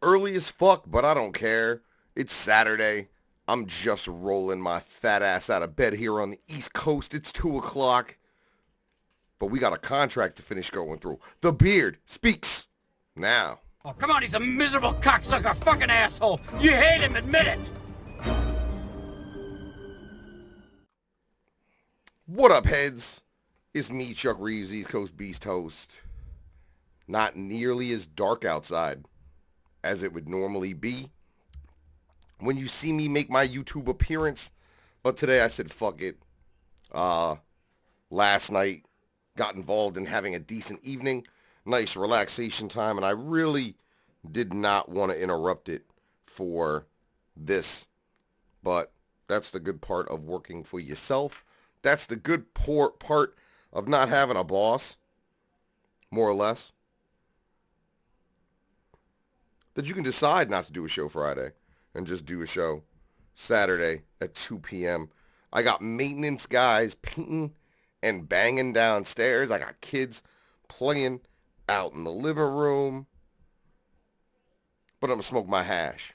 Early as fuck, but I don't care. It's Saturday. I'm just rolling my fat ass out of bed here on the East Coast. It's 2 o'clock. But we got a contract to finish going through. The Beard speaks now. Oh, come on, he's a miserable cocksucker fucking asshole. You hate him, admit it. What up, heads? It's me, Chuck Reeves, East Coast Beast host. Not nearly as dark outside as it would normally be when you see me make my YouTube appearance. But today I said, fuck it. Last night, got involved in having a decent evening, nice relaxation time, and I really did not want to interrupt it for this. But that's the good part of working for yourself. That's the good part of not having a boss, more or less. That you can decide not to do a show Friday and just do a show Saturday at 2 p.m. I got maintenance guys painting and banging downstairs. I got kids playing out in the living room. But I'm going to smoke my hash.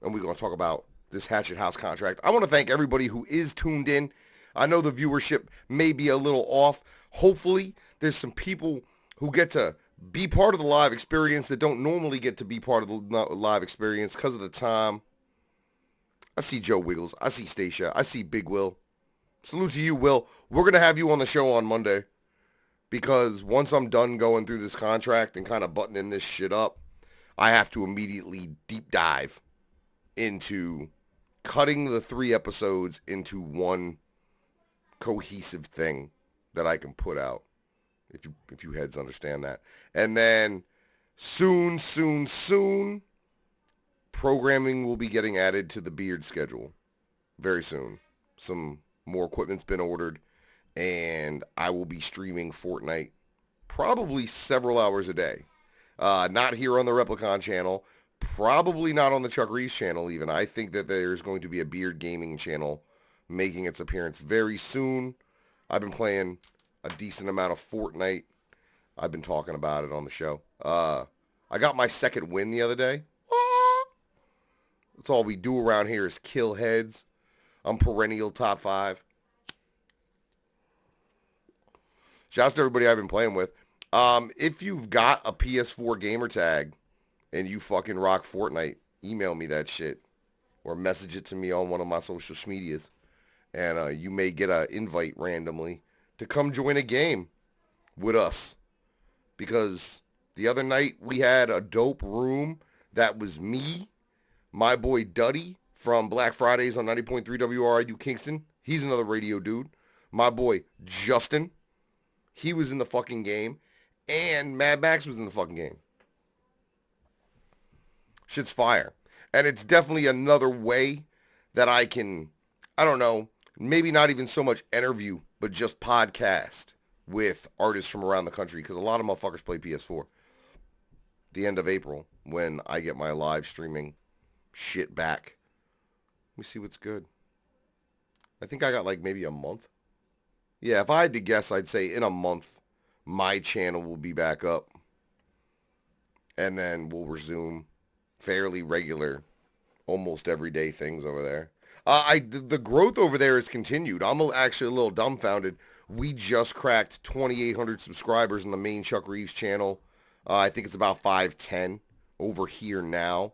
And we're going to talk about this Hatchet House contract. I want to thank everybody who is tuned in. I know the viewership may be a little off. Hopefully, there's some people who get to be part of the live experience that don't normally get to be part of the live experience because of the time. I see Joe Wiggles. I see Stacia. I see Big Will. Salute to you, Will. We're going to have you on the show on Monday because once I'm done going through this contract and kind of buttoning this shit up, I have to immediately deep dive into cutting the 3 episodes into one cohesive thing that I can put out, if you heads understand that. And then soon, programming will be getting added to the Beard schedule very soon. Some more equipment's been ordered, and I will be streaming Fortnite probably several hours a day. Not here on the Replicon channel, probably not on the Chuck Reeves channel even. I think that there's going to be a Beard Gaming channel making its appearance very soon. I've been playing a decent amount of Fortnite. I've been talking about it on the show. I got my second win the other day. That's all we do around here is kill heads. I'm perennial top 5. Shouts to everybody I've been playing with. If you've got a PS4 gamer tag and you fucking rock Fortnite, email me that shit or message it to me on one of my social medias. And you may get an invite randomly to come join a game with us. Because the other night we had a dope room that was me, my boy Duddy from Black Fridays on 90.3 WRIU Kingston. He's another radio dude. My boy Justin. He was in the fucking game. And Mad Max was in the fucking game. Shit's fire. And it's definitely another way that I can, I don't know, maybe not even so much interview, but just podcast with artists from around the country. Because a lot of motherfuckers play PS4. The end of April, when I get my live streaming shit back. Let me see what's good. I think I got like maybe a month. Yeah, if I had to guess, I'd say in a month, my channel will be back up. And then we'll resume fairly regular, almost everyday things over there. The growth over there has continued. I'm actually a little dumbfounded. We just cracked 2,800 subscribers on the main Chuck Reeves channel. I think it's about 510 over here now.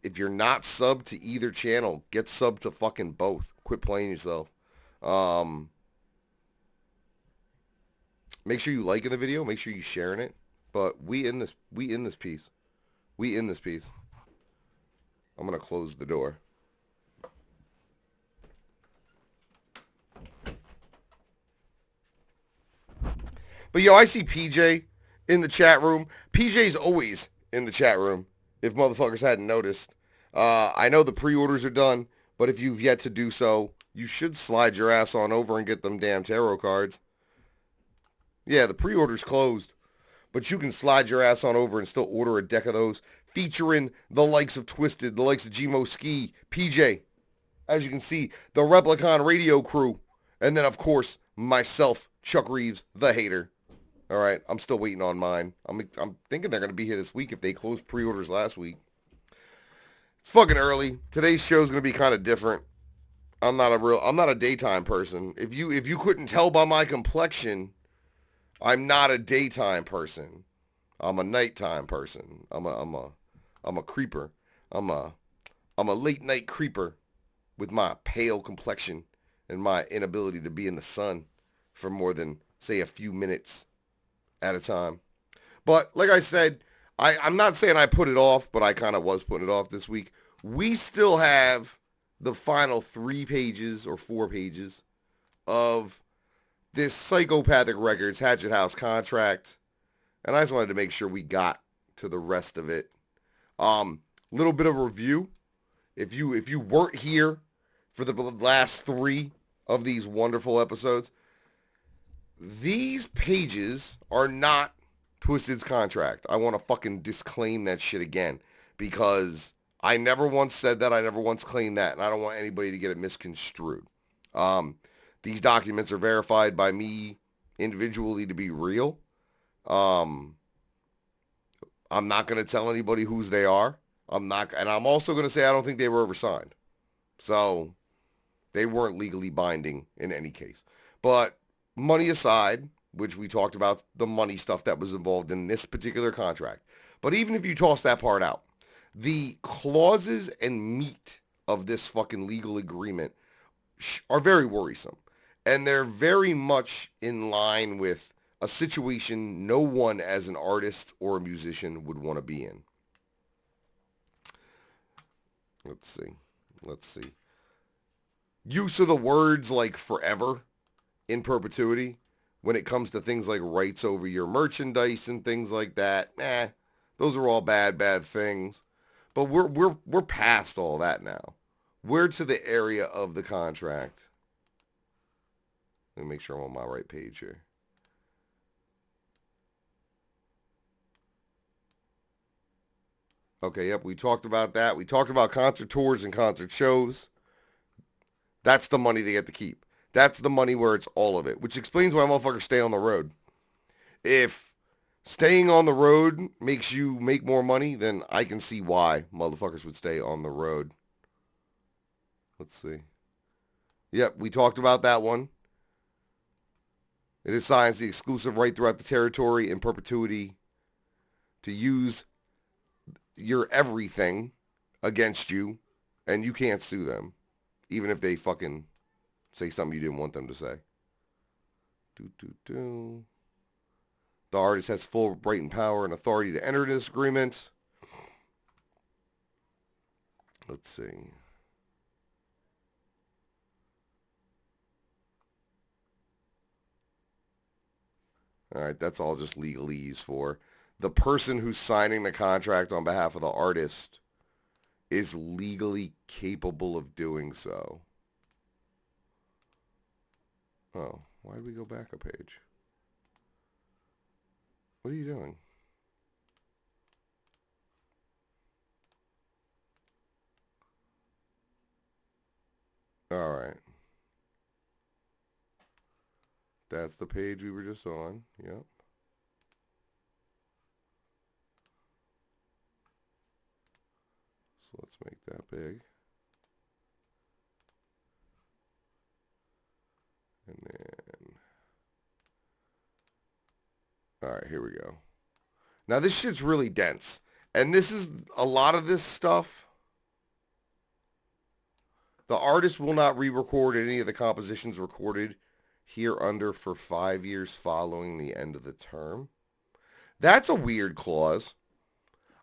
If you're not subbed to either channel, get subbed to fucking both. Quit playing yourself. Make sure you liking the video. Make sure you sharing it. But we in this piece. We in this piece. I'm going to close the door. But yo, I see PJ in the chat room. PJ's always in the chat room, if motherfuckers hadn't noticed. I know the pre-orders are done, but if you've yet to do so, you should slide your ass on over and get them damn tarot cards. Yeah, the pre-order's closed, but you can slide your ass on over and still order a deck of those, featuring the likes of Twisted, the likes of Gmo Ski, PJ, as you can see, the Replicon radio crew, and then, of course, myself, Chuck Reeves, the hater. All right, I'm still waiting on mine. I'm thinking they're gonna be here this week if they closed pre-orders last week. It's fucking early. Today's show's gonna be kind of different. I'm not a daytime person. If you couldn't tell by my complexion, I'm not a daytime person. I'm a nighttime person. I'm a creeper. I'm a I'm a late night creeper with my pale complexion and my inability to be in the sun for more than, say, a few minutes at a time. But like I said, I'm not saying I put it off, but I kind of was putting it off this week. We still have the final 3 pages or 4 pages of this Psychopathic Records Hatchet House contract. And I just wanted to make sure we got to the rest of it. Little bit of review. If you weren't here for the last 3 of these wonderful episodes, these pages are not Twisted's contract. I want to fucking disclaim that shit again because I never once said that. I never once claimed that, and I don't want anybody to get it misconstrued. These documents are verified by me individually to be real. I'm not going to tell anybody whose they are. I'm also going to say I don't think they were ever signed. So they weren't legally binding in any case. But money aside, which we talked about the money stuff that was involved in this particular contract. But even if you toss that part out, the clauses and meat of this fucking legal agreement are very worrisome. And they're very much in line with a situation no one as an artist or a musician would want to be in. Let's see. Use of the words like forever in perpetuity when it comes to things like rights over your merchandise and things like that. Those are all bad things. But we're past all that now. We're to the area of the contract. Let me make sure I'm on my right page here. Okay, yep, we talked about that. We talked about concert tours and concert shows. That's the money they get to keep. That's the money where it's all of it, which explains why motherfuckers stay on the road. If staying on the road makes you make more money, then I can see why motherfuckers would stay on the road. Let's see. Yep, we talked about that one. It assigns the exclusive right throughout the territory in perpetuity to use your everything against you, and you can't sue them, even if they fucking say something you didn't want them to say. The artist has full right and power and authority to enter this agreement. Let's see. All right, that's all just legalese for. The person who's signing the contract on behalf of the artist is legally capable of doing so. Oh, why did we go back a page? What are you doing? All right. That's the page we were just on. Yep. So let's make that big. And then, all right, here we go. Now this shit's really dense. And this is a lot of this stuff. The artist will not re-record any of the compositions recorded here under for 5 years following the end of the term. That's a weird clause.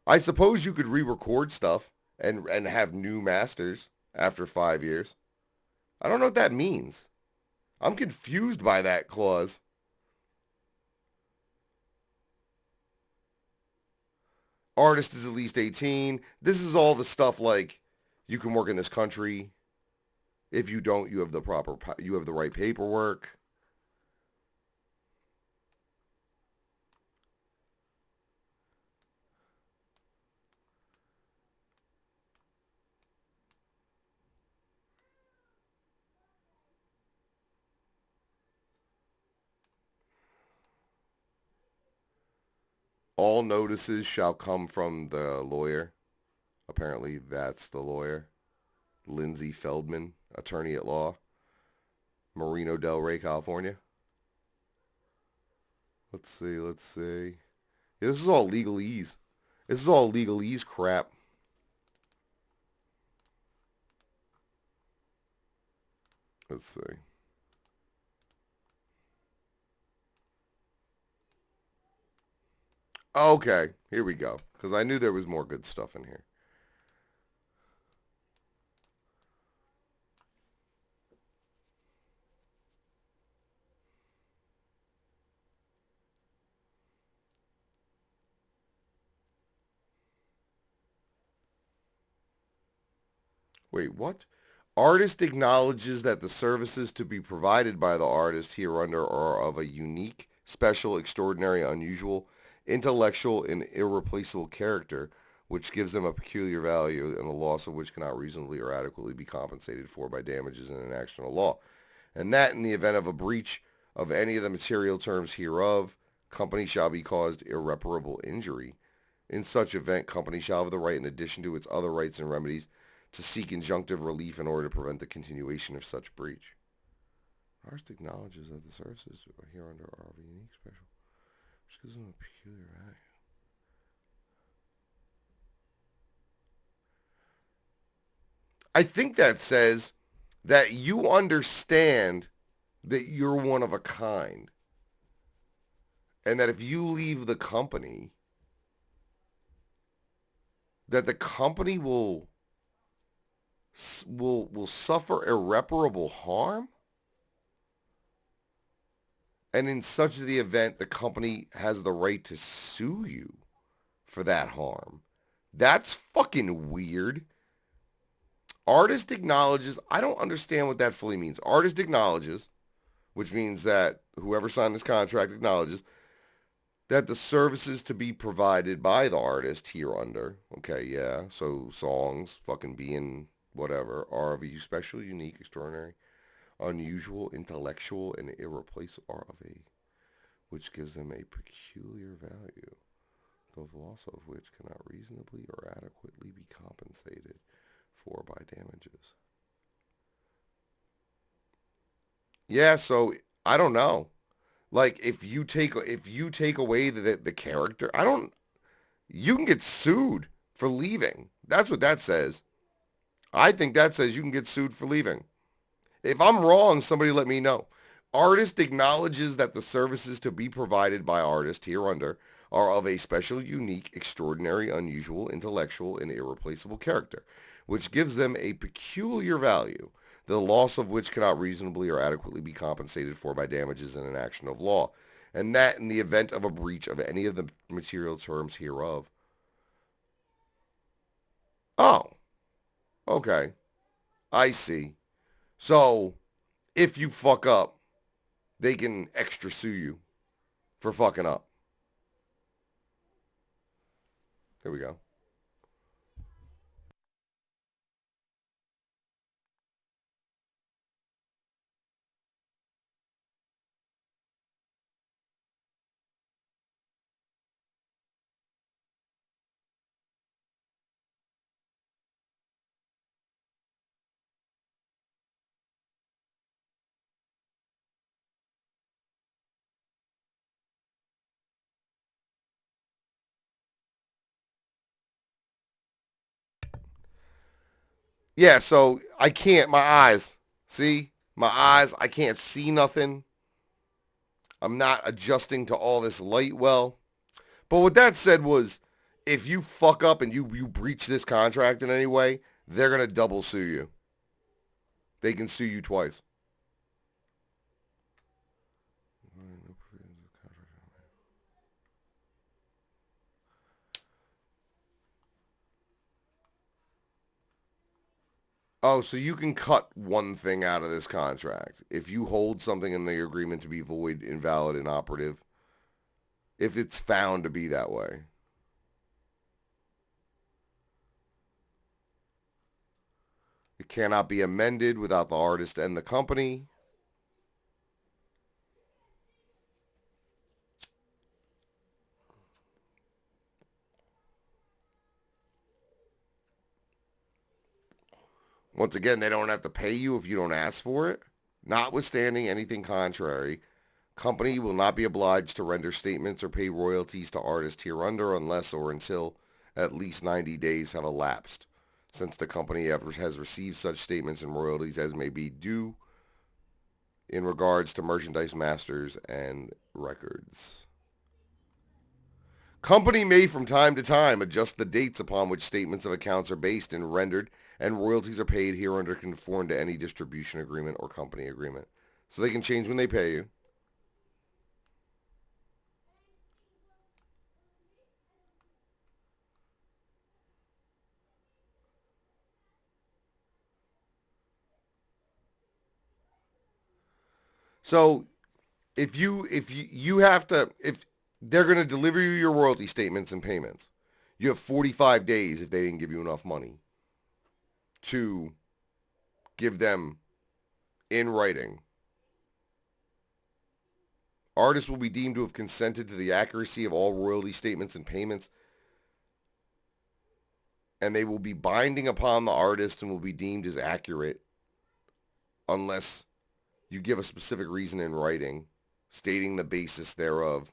I suppose you could re-record stuff and have new masters after 5 years. I don't know what that means. I'm confused by that clause. Artist is at least 18. This is all the stuff like you can work in this country. If you don't, you have the right paperwork. All notices shall come from the lawyer. Apparently that's the lawyer. Lindsay Feldman, attorney at law. Marino Del Rey, California. Let's see. Yeah, this is all legalese. This is all legalese crap. Let's see. Okay, here we go. Because I knew there was more good stuff in here. Wait, what? Artist acknowledges that the services to be provided by the artist hereunder are of a unique, special, extraordinary, unusual, intellectual, and irreplaceable character, which gives them a peculiar value and the loss of which cannot reasonably or adequately be compensated for by damages in an action of law. And that in the event of a breach of any of the material terms hereof, company shall be caused irreparable injury. In such event, company shall have the right, in addition to its other rights and remedies, to seek injunctive relief in order to prevent the continuation of such breach. Artist acknowledges that the services hereunder are of a unique, special, which gives them a peculiar value. I think that says that you understand that you're one of a kind, and that if you leave the company, that the company will suffer irreparable harm, and in such the event the company has the right to sue you for that harm. That's fucking weird. Artist acknowledges. I don't understand what that fully means. Artist acknowledges, which means that whoever signed this contract acknowledges that the services to be provided by the artist hereunder, okay, yeah, so songs, fucking being whatever, are of a special, unique, extraordinary, unusual, intellectual, and irreplaceable, are of a, which gives them a peculiar value, the loss of which cannot reasonably or adequately be compensated for by damages. Yeah, so I don't know. Like if you take away the character, you can get sued for leaving. That's what that says. I think that says you can get sued for leaving. If I'm wrong, somebody let me know. Artist acknowledges that the services to be provided by artist hereunder are of a special, unique, extraordinary, unusual, intellectual, and irreplaceable character, which gives them a peculiar value, the loss of which cannot reasonably or adequately be compensated for by damages in an action of law, and that in the event of a breach of any of the material terms hereof. Oh, okay. I see. So, if you fuck up, they can extra sue you for fucking up. There we go. Yeah, so I can't, my eyes, see? My eyes, I can't see nothing. I'm not adjusting to all this light well. But what that said was, if you fuck up and you breach this contract in any way, they're going to double sue you. They can sue you twice. Oh, so you can cut one thing out of this contract. If you hold something in the agreement to be void, invalid, inoperative, if it's found to be that way. It cannot be amended without the artist and the company. Once again, they don't have to pay you if you don't ask for it. Notwithstanding anything contrary, company will not be obliged to render statements or pay royalties to artists hereunder unless or until at least 90 days have elapsed since the company has received such statements and royalties as may be due in regards to merchandise masters and records. Company may from time to time adjust the dates upon which statements of accounts are based and rendered and royalties are paid hereunder conform to any distribution agreement or company agreement. So they can change when they pay you. So if you have to, if they're going to deliver you your royalty statements and payments, you have 45 days if they didn't give you enough money to give them in writing. Artists will be deemed to have consented to the accuracy of all royalty statements and payments, and they will be binding upon the artist and will be deemed as accurate unless you give a specific reason in writing stating the basis thereof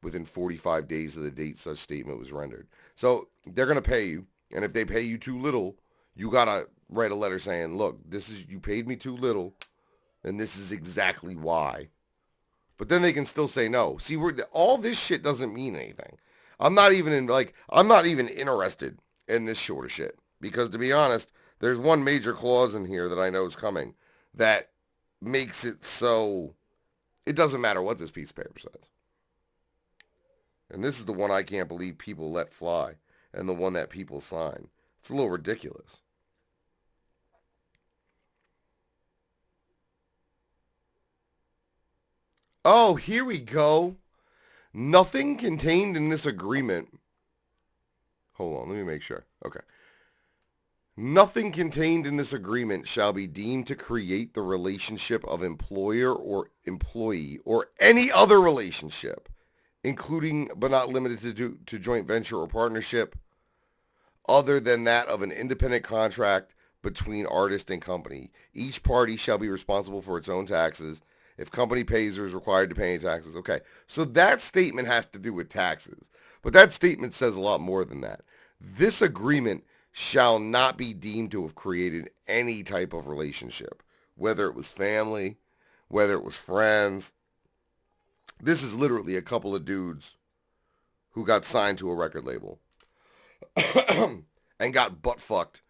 within 45 days of the date such statement was rendered. So they're going to pay you, and if they pay you too little, you got to write a letter saying, look, you paid me too little, and this is exactly why. But then they can still say no. See, all this shit doesn't mean anything. I'm not even interested in this sort of shit. Because to be honest, there's one major clause in here that I know is coming that makes it so it doesn't matter what this piece of paper says. And this is the one I can't believe people let fly, and the one that people sign. It's a little ridiculous. Oh, here we go. Nothing contained in this agreement. Hold on, let me make sure. Okay. Nothing contained in this agreement shall be deemed to create the relationship of employer or employee or any other relationship, including but not limited to joint venture or partnership, other than that of an independent contract between artist and company. Each party shall be responsible for its own taxes. If company pays or is required to pay any taxes. Okay, so that statement has to do with taxes. But that statement says a lot more than that. This agreement shall not be deemed to have created any type of relationship, whether it was family, whether it was friends. This is literally a couple of dudes who got signed to a record label and got butt fucked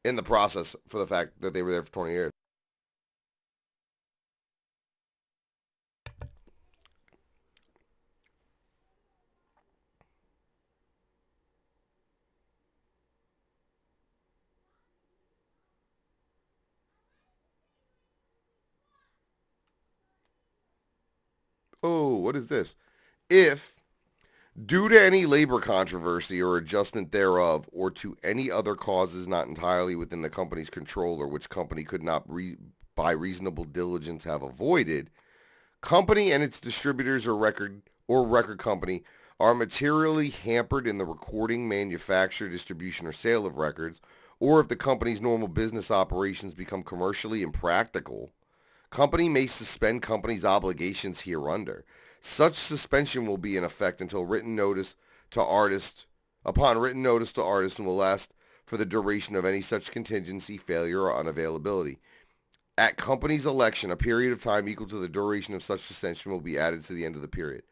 in the process for the fact that they were there for 20 years. Oh, what is this? If, due to any labor controversy or adjustment thereof, or to any other causes not entirely within the company's control or which company could not by reasonable diligence have avoided, company and its distributors or record company are materially hampered in the recording, manufacture, distribution, or sale of records, or if the company's normal business operations become commercially impractical, company may suspend company's obligations hereunder. Such suspension will be in effect until written notice to artist, upon written notice to artist, and will last for the duration of any such contingency, failure, or unavailability. At company's election, a period of time equal to the duration of such suspension will be added to the end of the period.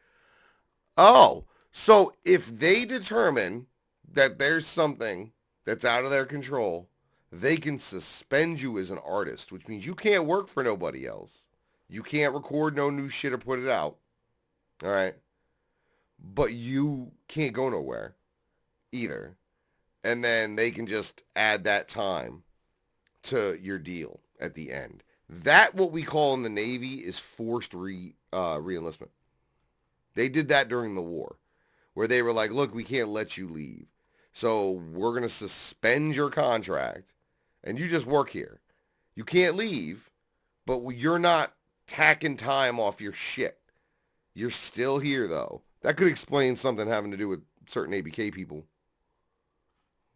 Oh, so if they determine that there's something that's out of their control, they can suspend you as an artist, which means you can't work for nobody else. You can't record no new shit or put it out. All right? But you can't go nowhere either. And then they can just add that time to your deal at the end. That, what we call in the Navy, is forced re-enlistment. They did that during the war, where they were like, look, we can't let you leave. So we're going to suspend your contract, and you just work here. You can't leave, but you're not tacking time off your shit. You're still here, though. That could explain something having to do with certain ABK people.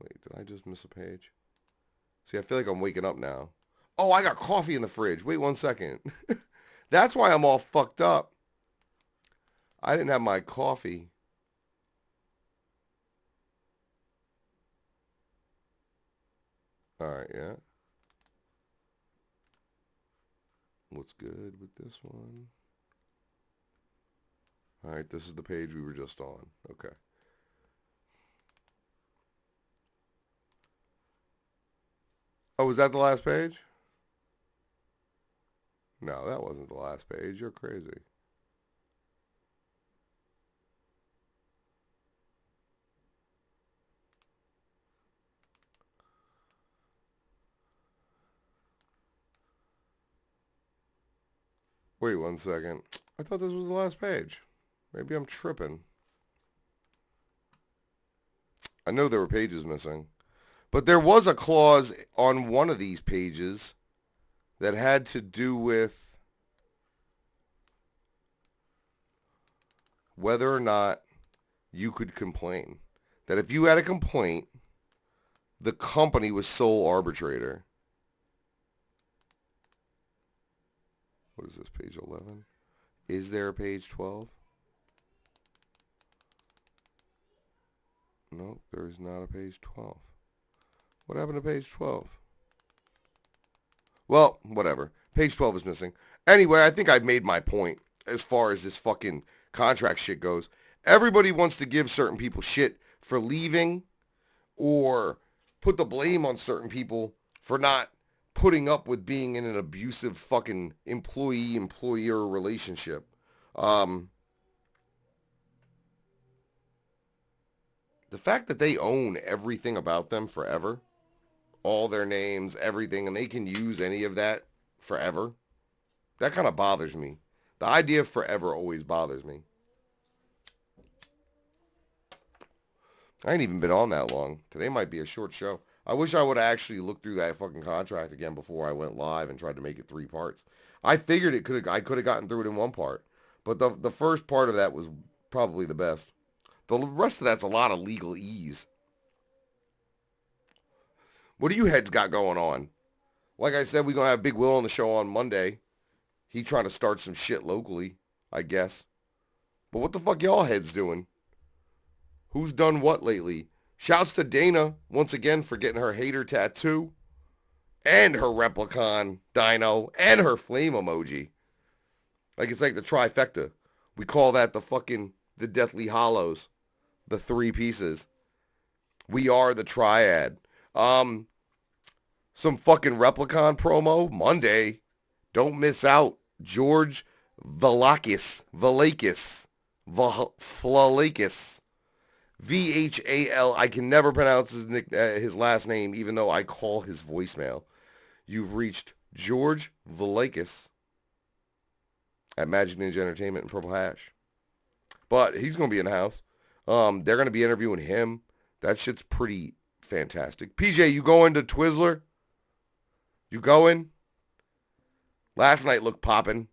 Wait, did I just miss a page? See, I feel like I'm waking up now. Oh, I got coffee in the fridge. Wait 1 second. That's why I'm all fucked up. I didn't have my coffee. All right, yeah. What's good with this one? All right, this is the page we were just on. Okay. Oh, was that the last page? No, that wasn't the last page. You're crazy. Wait 1 second. I thought this was the last page. Maybe I'm tripping. I know there were pages missing. But there was a clause on one of these pages that had to do with whether or not you could complain. That if you had a complaint, the company was sole arbitrator. What is this, page 11? Is there a page 12? No, there is not a page 12. What happened to page 12? Well, whatever. Page 12 is missing. Anyway, I think I've made my point as far as this fucking contract shit goes. Everybody wants to give certain people shit for leaving or put the blame on certain people for not putting up with being in an abusive fucking employee-employer relationship. The fact that they own everything about them forever, all their names, everything, and they can use any of that forever, that kind of bothers me. The idea of forever always bothers me. I ain't even been on that long. Today might be a short show. I wish I would have actually looked through that fucking contract again before I went live and tried to make it 3 parts. I figured I could have gotten through it in 1 part. But the first part of that was probably the best. The rest of that's a lot of legalese. What do you heads got going on? Like I said, we're going to have Big Will on the show on Monday. He trying to start some shit locally, I guess. But what the fuck y'all heads doing? Who's done what lately? Shouts to Dana, once again, for getting her hater tattoo. And her Replicon dino. And her flame emoji. Like, it's like the trifecta. We call that the Deathly Hollows. The 3 pieces. We are the triad. Some fucking Replicon promo. Monday. Don't miss out. George Vlakis. VHAL. I can never pronounce his last name, even though I call his voicemail. You've reached George Vlakis at Magic Ninja Entertainment in Purple Hash. But he's going to be in the house. They're going to be interviewing him. That shit's pretty fantastic. PJ, you going to Twizzler? You going? Last night looked poppin'.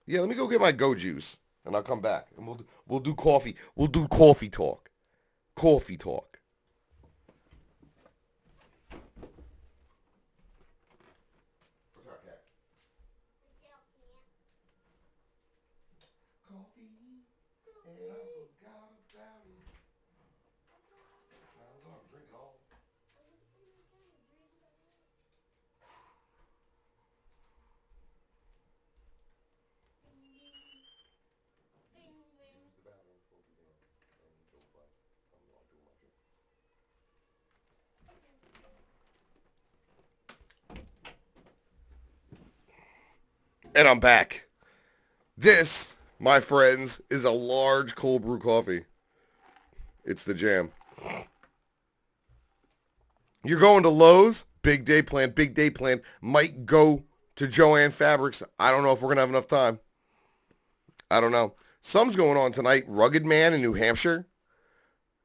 Yeah, let me go get my Go Juice, and I'll come back, and we'll do coffee. We'll do coffee talk. Coffee talk. What's our cat? Coffee, and I forgot about it. I'm gonna drink it all. And I'm back. This, my friends, is a large cold brew coffee. It's the jam. You're going to Lowe's? Big day plan, big day plan. Might go to Joann Fabrics. I don't know if we're going to have enough time. I don't know. Some's going on tonight. Rugged Man in New Hampshire.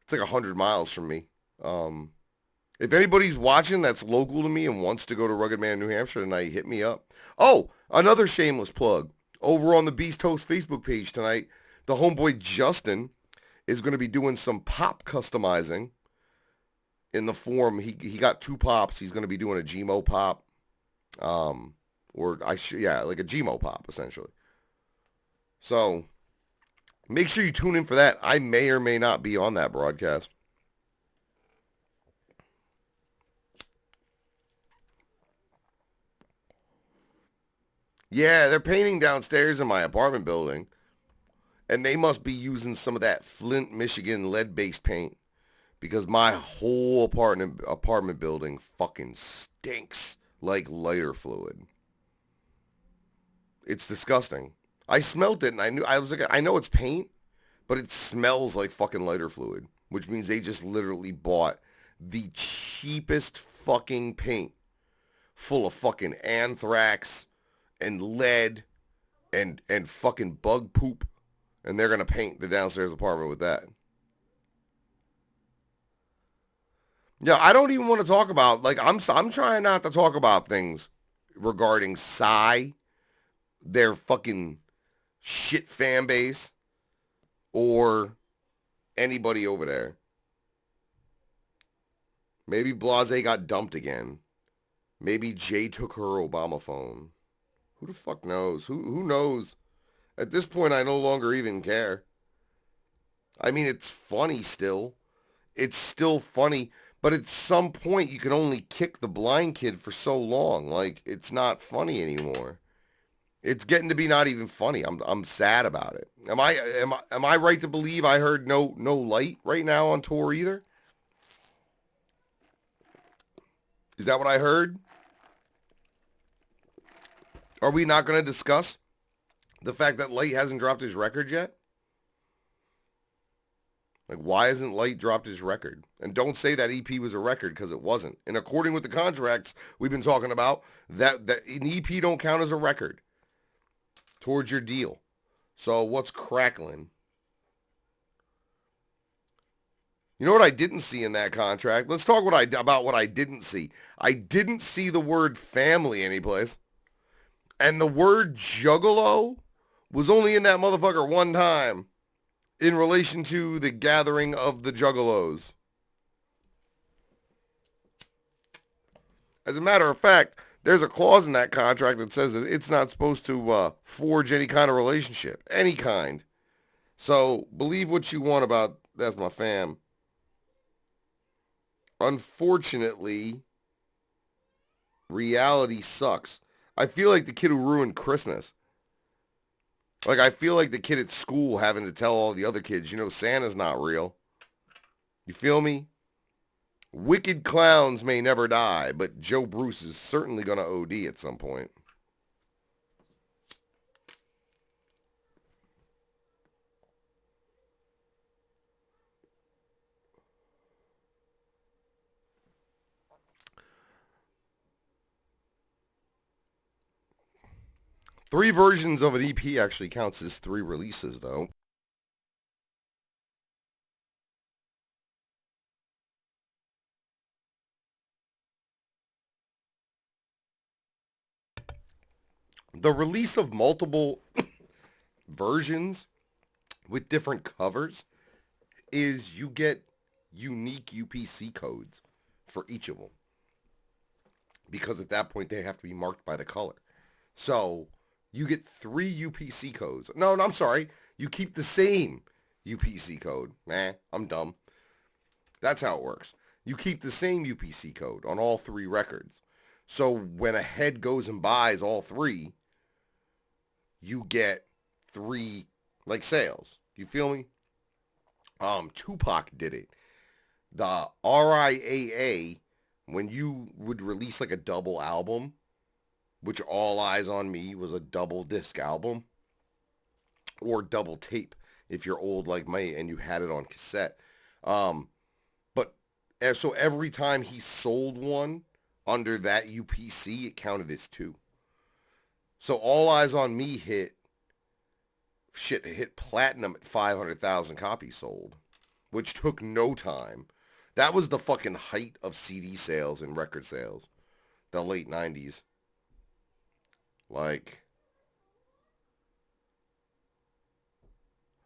It's like 100 miles from me. If anybody's watching that's local to me and wants to go to Rugged Man in New Hampshire tonight, hit me up. Oh, another shameless plug. Over on the Beast Host Facebook page tonight, the homeboy Justin is going to be doing some pop customizing in the form, he got 2 pops. He's going to be doing a Gmo pop. Like a Gmo pop, essentially. So, make sure you tune in for that. I may or may not be on that broadcast. Yeah, they're painting downstairs in my apartment building. And they must be using some of that Flint, Michigan lead-based paint. Because my whole apartment building fucking stinks like lighter fluid. It's disgusting. I smelled it and I was like, I know it's paint, but it smells like fucking lighter fluid. Which means they just literally bought the cheapest fucking paint full of fucking anthrax and lead and fucking bug poop. And they're going to paint the downstairs apartment with that. Yeah, I don't even want to talk about, like, I'm trying not to talk about things regarding Psy, their fucking shit fan base, or anybody over there. Maybe Blase got dumped again. Maybe Jay took her Obama phone. Who the fuck knows? Who knows? At this point, I no longer even care. I mean, it's funny still. It's still funny. But at some point, you can only kick the blind kid for so long. Like, it's not funny anymore. It's getting to be not even funny. I'm sad about it. Am I right to believe I heard no light right now on tour either? Is that what I heard? Are we not going to discuss the fact that Light hasn't dropped his record yet? Like, why hasn't Light dropped his record? And don't say that EP was a record, because it wasn't. And according with the contracts we've been talking about, that an EP don't count as a record towards your deal. So what's crackling? You know what I didn't see in that contract? Let's talk about what I didn't see. I didn't see the word family anyplace. And the word juggalo was only in that motherfucker one time in relation to the gathering of the juggalos. As a matter of fact, there's a clause in that contract that says that it's not supposed to forge any kind of relationship. Any kind. So, believe what you want about That's My Fam. Unfortunately, reality sucks. I feel like the kid who ruined Christmas. Like, I feel like the kid at school having to tell all the other kids, you know, Santa's not real. You feel me? Wicked clowns may never die, but Joe Bruce is certainly going to OD at some point. Three versions of an EP actually counts as 3 releases, though. The release of multiple versions with different covers is you get unique UPC codes for each of them. Because at that point, they have to be marked by the color. So you get 3 UPC codes. No, I'm sorry. You keep the same UPC code. I'm dumb. That's how it works. You keep the same UPC code on all 3 records. So when a head goes and buys all 3, you get 3, like, sales. You feel me? Tupac did it. The RIAA, when you would release, like, a double album, which All Eyes on Me was a double disc album, or double tape if you're old like me and you had it on cassette. So every time he sold one under that UPC, it counted as 2. So All Eyes on Me hit platinum at 500,000 copies sold, which took no time. That was the fucking height of CD sales and record sales, the late 90s. Like,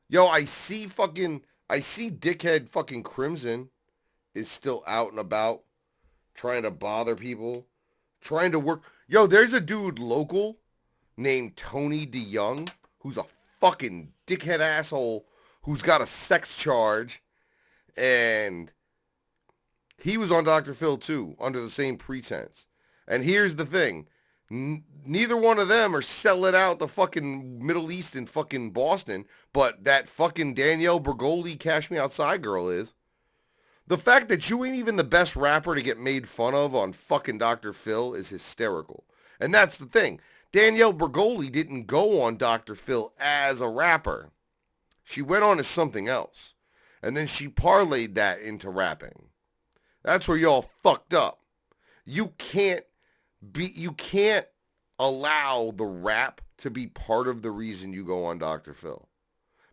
yo, I see dickhead fucking Crimson is still out and about, trying to bother people, trying to work. Yo, there's a dude local named Tony DeYoung who's a fucking dickhead asshole who's got a sex charge, and he was on Dr. Phil too under the same pretense. And here's the thing. Neither one of them are selling out the fucking Middle East and fucking Boston, but that fucking Danielle Bergoli Cash Me Outside girl is. The fact that you ain't even the best rapper to get made fun of on fucking Dr. Phil is hysterical. And that's the thing. Danielle Bergoli didn't go on Dr. Phil as a rapper. She went on as something else. And then she parlayed that into rapping. That's where y'all fucked up. You can't allow the rap to be part of the reason you go on Dr. Phil.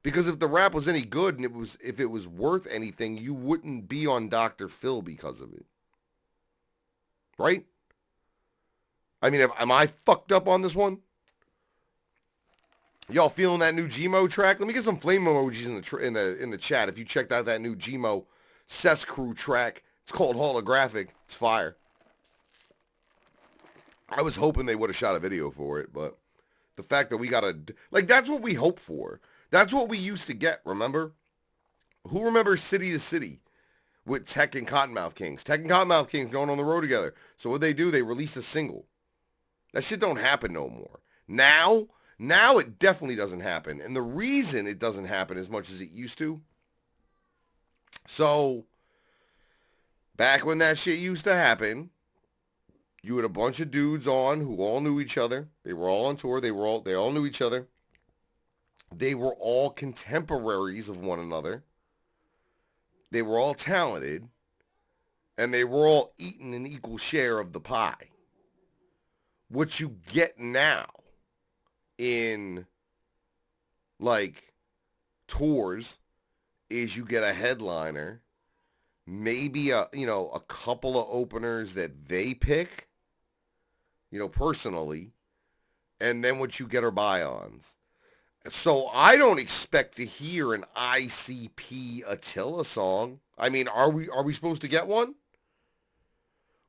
Because if the rap was any good and if it was worth anything, you wouldn't be on Dr. Phil because of it. Right? I mean, am I fucked up on this one? Y'all feeling that new Gmo track? Let me get some flame emojis in the chat. If you checked out that new Gmo Cess Crew track, it's called Holographic. It's fire. I was hoping they would have shot a video for it, but the fact that we got that's what we hope for. That's what we used to get, remember? Who remembers City to City with Tech and Cottonmouth Kings? Tech and Cottonmouth Kings going on the road together. So what they do, they release a single. That shit don't happen no more. Now it definitely doesn't happen. And the reason it doesn't happen as much as it used to. So, back when that shit used to happen, you had a bunch of dudes on who all knew each other. They were all on tour. They all knew each other. They were all contemporaries of one another. They were all talented. And they were all eating an equal share of the pie. What you get now in, tours is you get a headliner, maybe a couple of openers that they pick, personally, and then what you get are buy-ons. So I don't expect to hear an ICP Attila song. I mean, are we supposed to get one?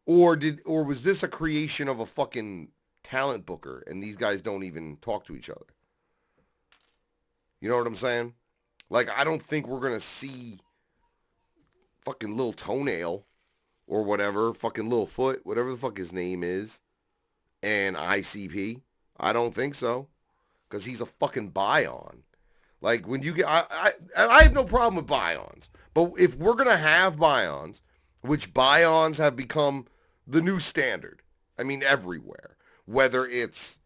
Or was this a creation of a fucking talent booker and these guys don't even talk to each other? You know what I'm saying? I don't think we're going to see fucking Lil Toenail or whatever, fucking Lil Foot, whatever the fuck his name is, and ICP. I don't think so. Because he's a fucking buy-on. When you get... I have no problem with buy-ons. But if we're going to have buy-ons, which buy-ons have become the new standard. I mean, everywhere. Whether it's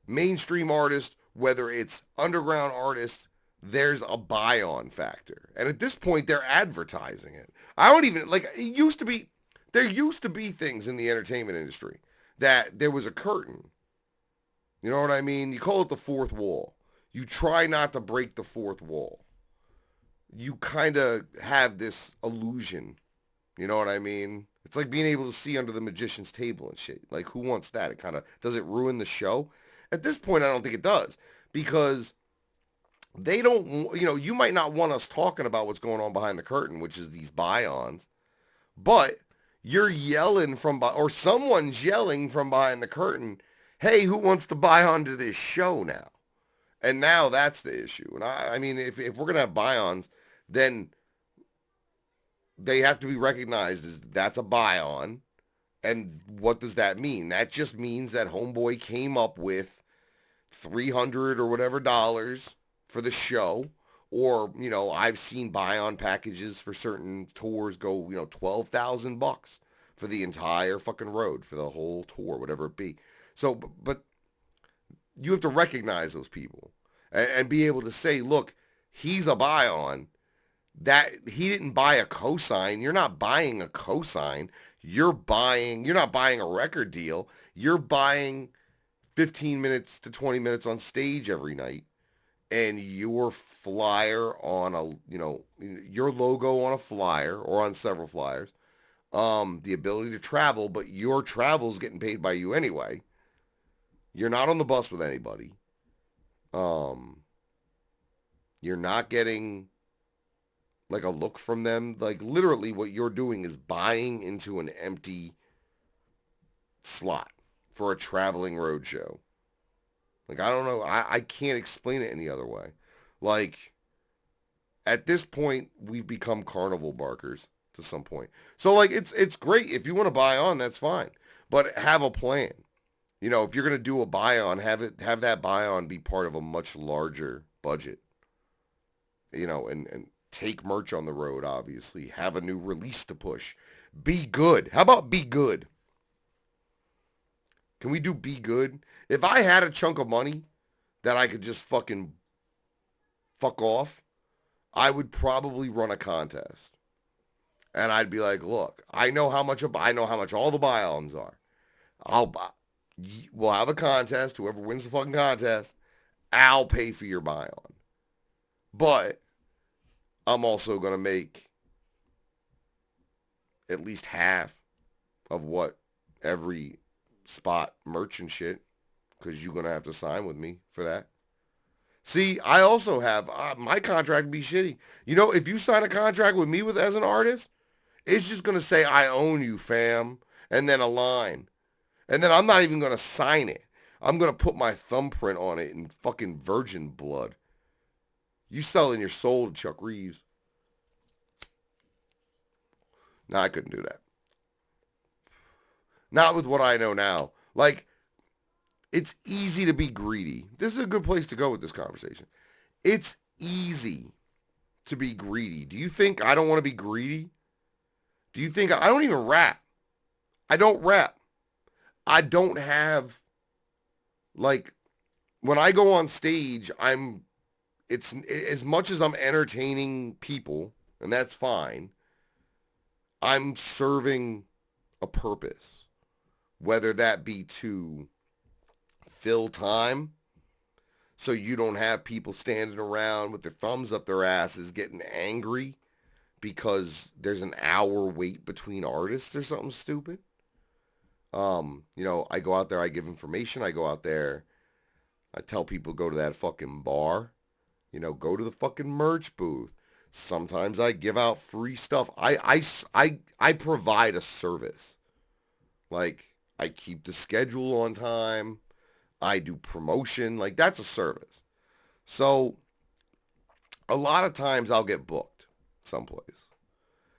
mainstream artists, whether it's underground artists, there's a buy-on factor. And at this point, they're advertising it. I don't even... it used to be... There used to be things in the entertainment industry that there was a curtain. You know what I mean? You call it the fourth wall. You try not to break the fourth wall. You kind of have this illusion. You know what I mean? It's like being able to see under the magician's table and shit. Who wants that? Does it ruin the show? At this point, I don't think it does. Because they don't, you might not want us talking about what's going on behind the curtain, which is these buy-ons. But you're yelling or someone's yelling from behind the curtain, hey, who wants to buy onto this show now? And now that's the issue. And I mean, if we're going to have buy-ons, then they have to be recognized as that's a buy-on. And what does that mean? That just means that Homeboy came up with $300 or whatever dollars for the show. Or, I've seen buy-on packages for certain tours go, $12,000 for the entire fucking road, for the whole tour, whatever it be. So, but you have to recognize those people and be able to say, look, he's a buy-on. That he didn't buy a cosign. You're not buying a cosign. You're not buying a record deal. You're buying 15 minutes to 20 minutes on stage every night. And your flyer on your logo on a flyer or on several flyers. The ability to travel, but your travel's getting paid by you anyway. You're not on the bus with anybody. You're not getting, like a look from them. Like literally what you're doing is buying into an empty slot for a traveling road show. Like, I don't know. I can't explain it any other way. Like, at this point, we've become carnival barkers to some point. So, like, it's great. If you want to buy on, that's fine. But have a plan. You know, if you're going to do a buy on, have that buy on be part of a much larger budget. You know, and take merch on the road, obviously. Have a new release to push. Be good. How about be good? Can we do be good? If I had a chunk of money that I could just fucking fuck off, I would probably run a contest. And I'd be like, look, I know how much all the buy-ons are. We'll have a contest. Whoever wins the fucking contest, I'll pay for your buy-on. But I'm also going to make at least half of what every spot merch and shit, because you're going to have to sign with me for that. See, I also have, my contract be shitty. You know, if you sign a contract with me as an artist, it's just going to say, I own you, fam, and then a line. And then I'm not even going to sign it. I'm going to put my thumbprint on it in fucking virgin blood. You selling your soul to Chuck Reeves. No, I couldn't do that. Not with what I know now. Like, it's easy to be greedy. This is a good place to go with this conversation. It's easy to be greedy. Do you think I don't want to be greedy? Do you think I don't even rap? I don't rap. I don't have, like, when I go on stage, it's as much as I'm entertaining people, and that's fine, I'm serving a purpose. Whether that be to fill time so you don't have people standing around with their thumbs up their asses getting angry because there's an hour wait between artists or something stupid. You know, I go out there, I give information, I go out there, I tell people go to that fucking bar, you know, go to the fucking merch booth. Sometimes I give out free stuff. I provide a service. Like, I keep the schedule on time. I do promotion. Like, that's a service. So, a lot of times I'll get booked someplace.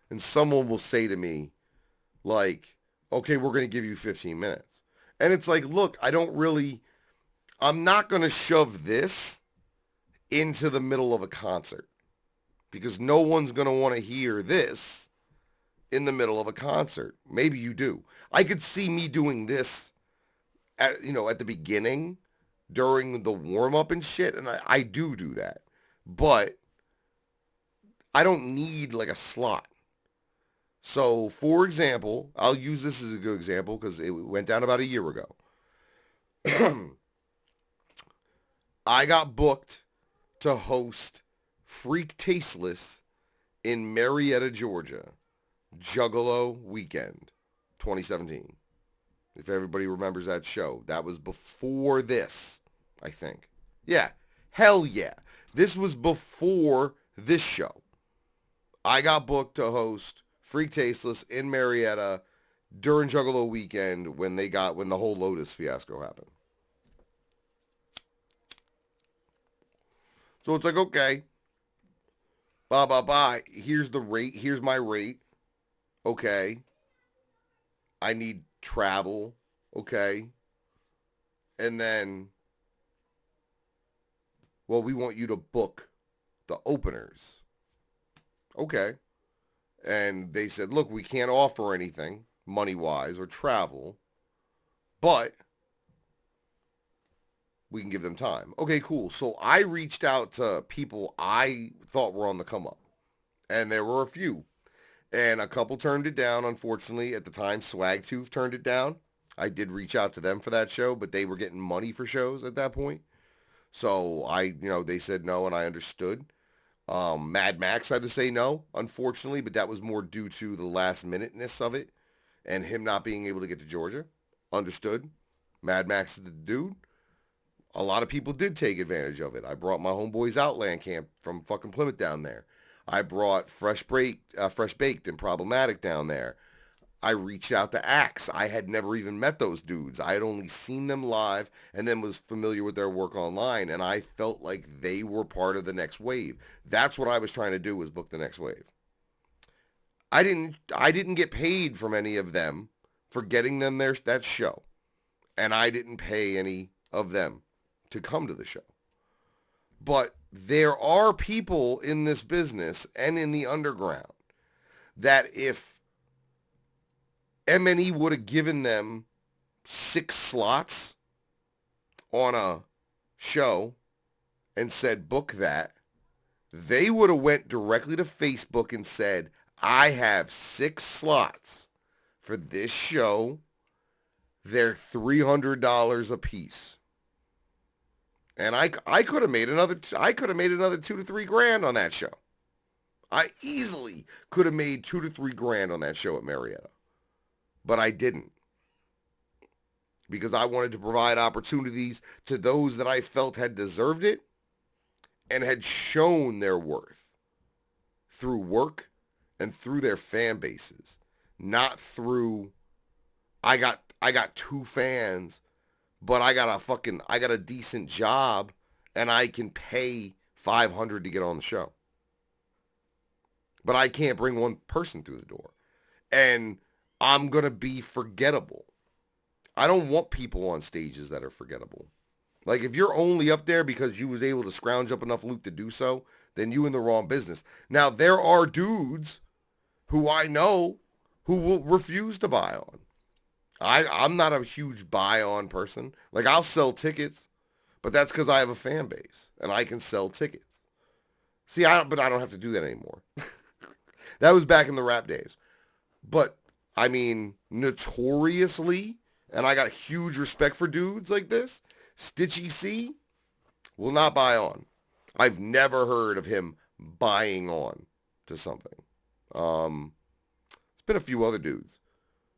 And someone will say to me, like, okay, we're going to give you 15 minutes. And it's like, look, I'm not going to shove this into the middle of a concert. Because no one's going to want to hear this in the middle of a concert. Maybe you do. I could see me doing this at the beginning during the warm-up and shit, and I do that. But I don't need like a slot. So, for example, I'll use this as a good example because it went down about a year ago. I got booked to host Freak Tasteless in Marietta, Georgia. Juggalo Weekend, 2017. If everybody remembers that show. That was before this, I think. Yeah. Hell yeah. This was before this show. I got booked to host Freak Tasteless in Marietta during Juggalo Weekend when the whole Lotus fiasco happened. So it's like, okay. Here's the rate. Here's my rate. Okay. I need travel. Okay. And then, well, we want you to book the openers. Okay. And they said, look, we can't offer anything money-wise or travel, but we can give them time. Okay, cool. So I reached out to people I thought were on the come up. And there were a few. And a couple turned it down, unfortunately. At the time, Swagtooth turned it down. I did reach out to them for that show, but they were getting money for shows at that point. So they said no, and I understood. Mad Max had to say no, unfortunately, but that was more due to the last minuteness of it and him not being able to get to Georgia. Understood. Mad Max is the dude. A lot of people did take advantage of it. I brought my homeboys Outland Camp from fucking Plymouth down there. I brought Fresh Baked and Problematic down there. I reached out to Axe. I had never even met those dudes. I had only seen them live and then was familiar with their work online, and I felt like they were part of the next wave. That's what I was trying to do, was book the next wave. I didn't get paid from any of them for getting them that show, and I didn't pay any of them to come to the show. But there are people in this business and in the underground that if M&E would have given them 6 slots on a show and said, book that, they would have went directly to Facebook and said, I have 6 slots for this show. They're $300 a piece. And I could have made another $2 to $3 grand on that show. I easily could have made $2 to $3 grand on that show at Marietta. But I didn't, because I wanted to provide opportunities to those that I felt had deserved it and had shown their worth through work and through their fan bases, not through I got 2 fans, but I got a decent job and I can pay $500 to get on the show. But I can't bring one person through the door. And I'm going to be forgettable. I don't want people on stages that are forgettable. Like, if you're only up there because you was able to scrounge up enough loot to do so, then you in the wrong business. Now, there are dudes who I know who will refuse to buy on. I'm not a huge buy on person. Like, I'll sell tickets, but that's because I have a fan base and I can sell tickets. See, but I don't have to do that anymore. That was back in the rap days. But I mean, notoriously, and I got huge respect for dudes like this, Stitchy C will not buy on. I've never heard of him buying on to something. It's been a few other dudes,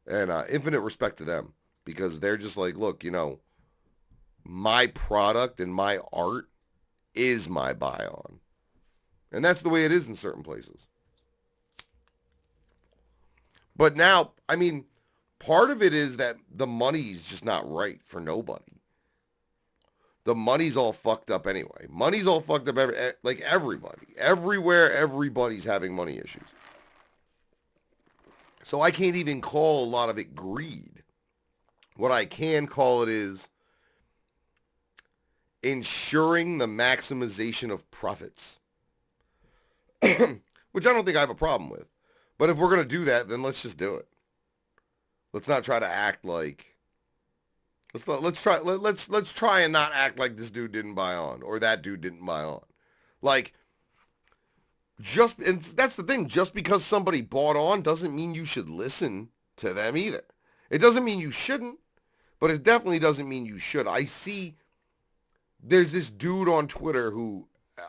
and infinite respect to them, because they're just like, look, my product and my art is my buy on. And that's the way it is in certain places. But now, I mean, part of it is that the money's just not right for nobody. The money's all fucked up anyway. Money's all fucked up, like everybody. Everywhere, everybody's having money issues. So I can't even call a lot of it greed. What I can call it is ensuring the maximization of profits. Which I don't think I have a problem with. But if we're going to do that, then let's just do it. Let's not try to act like, let's try and not act like this dude didn't buy on or that dude didn't buy on. Like, and that's the thing, just because somebody bought on doesn't mean you should listen to them either. It doesn't mean you shouldn't, but it definitely doesn't mean you should. I see there's this dude on Twitter who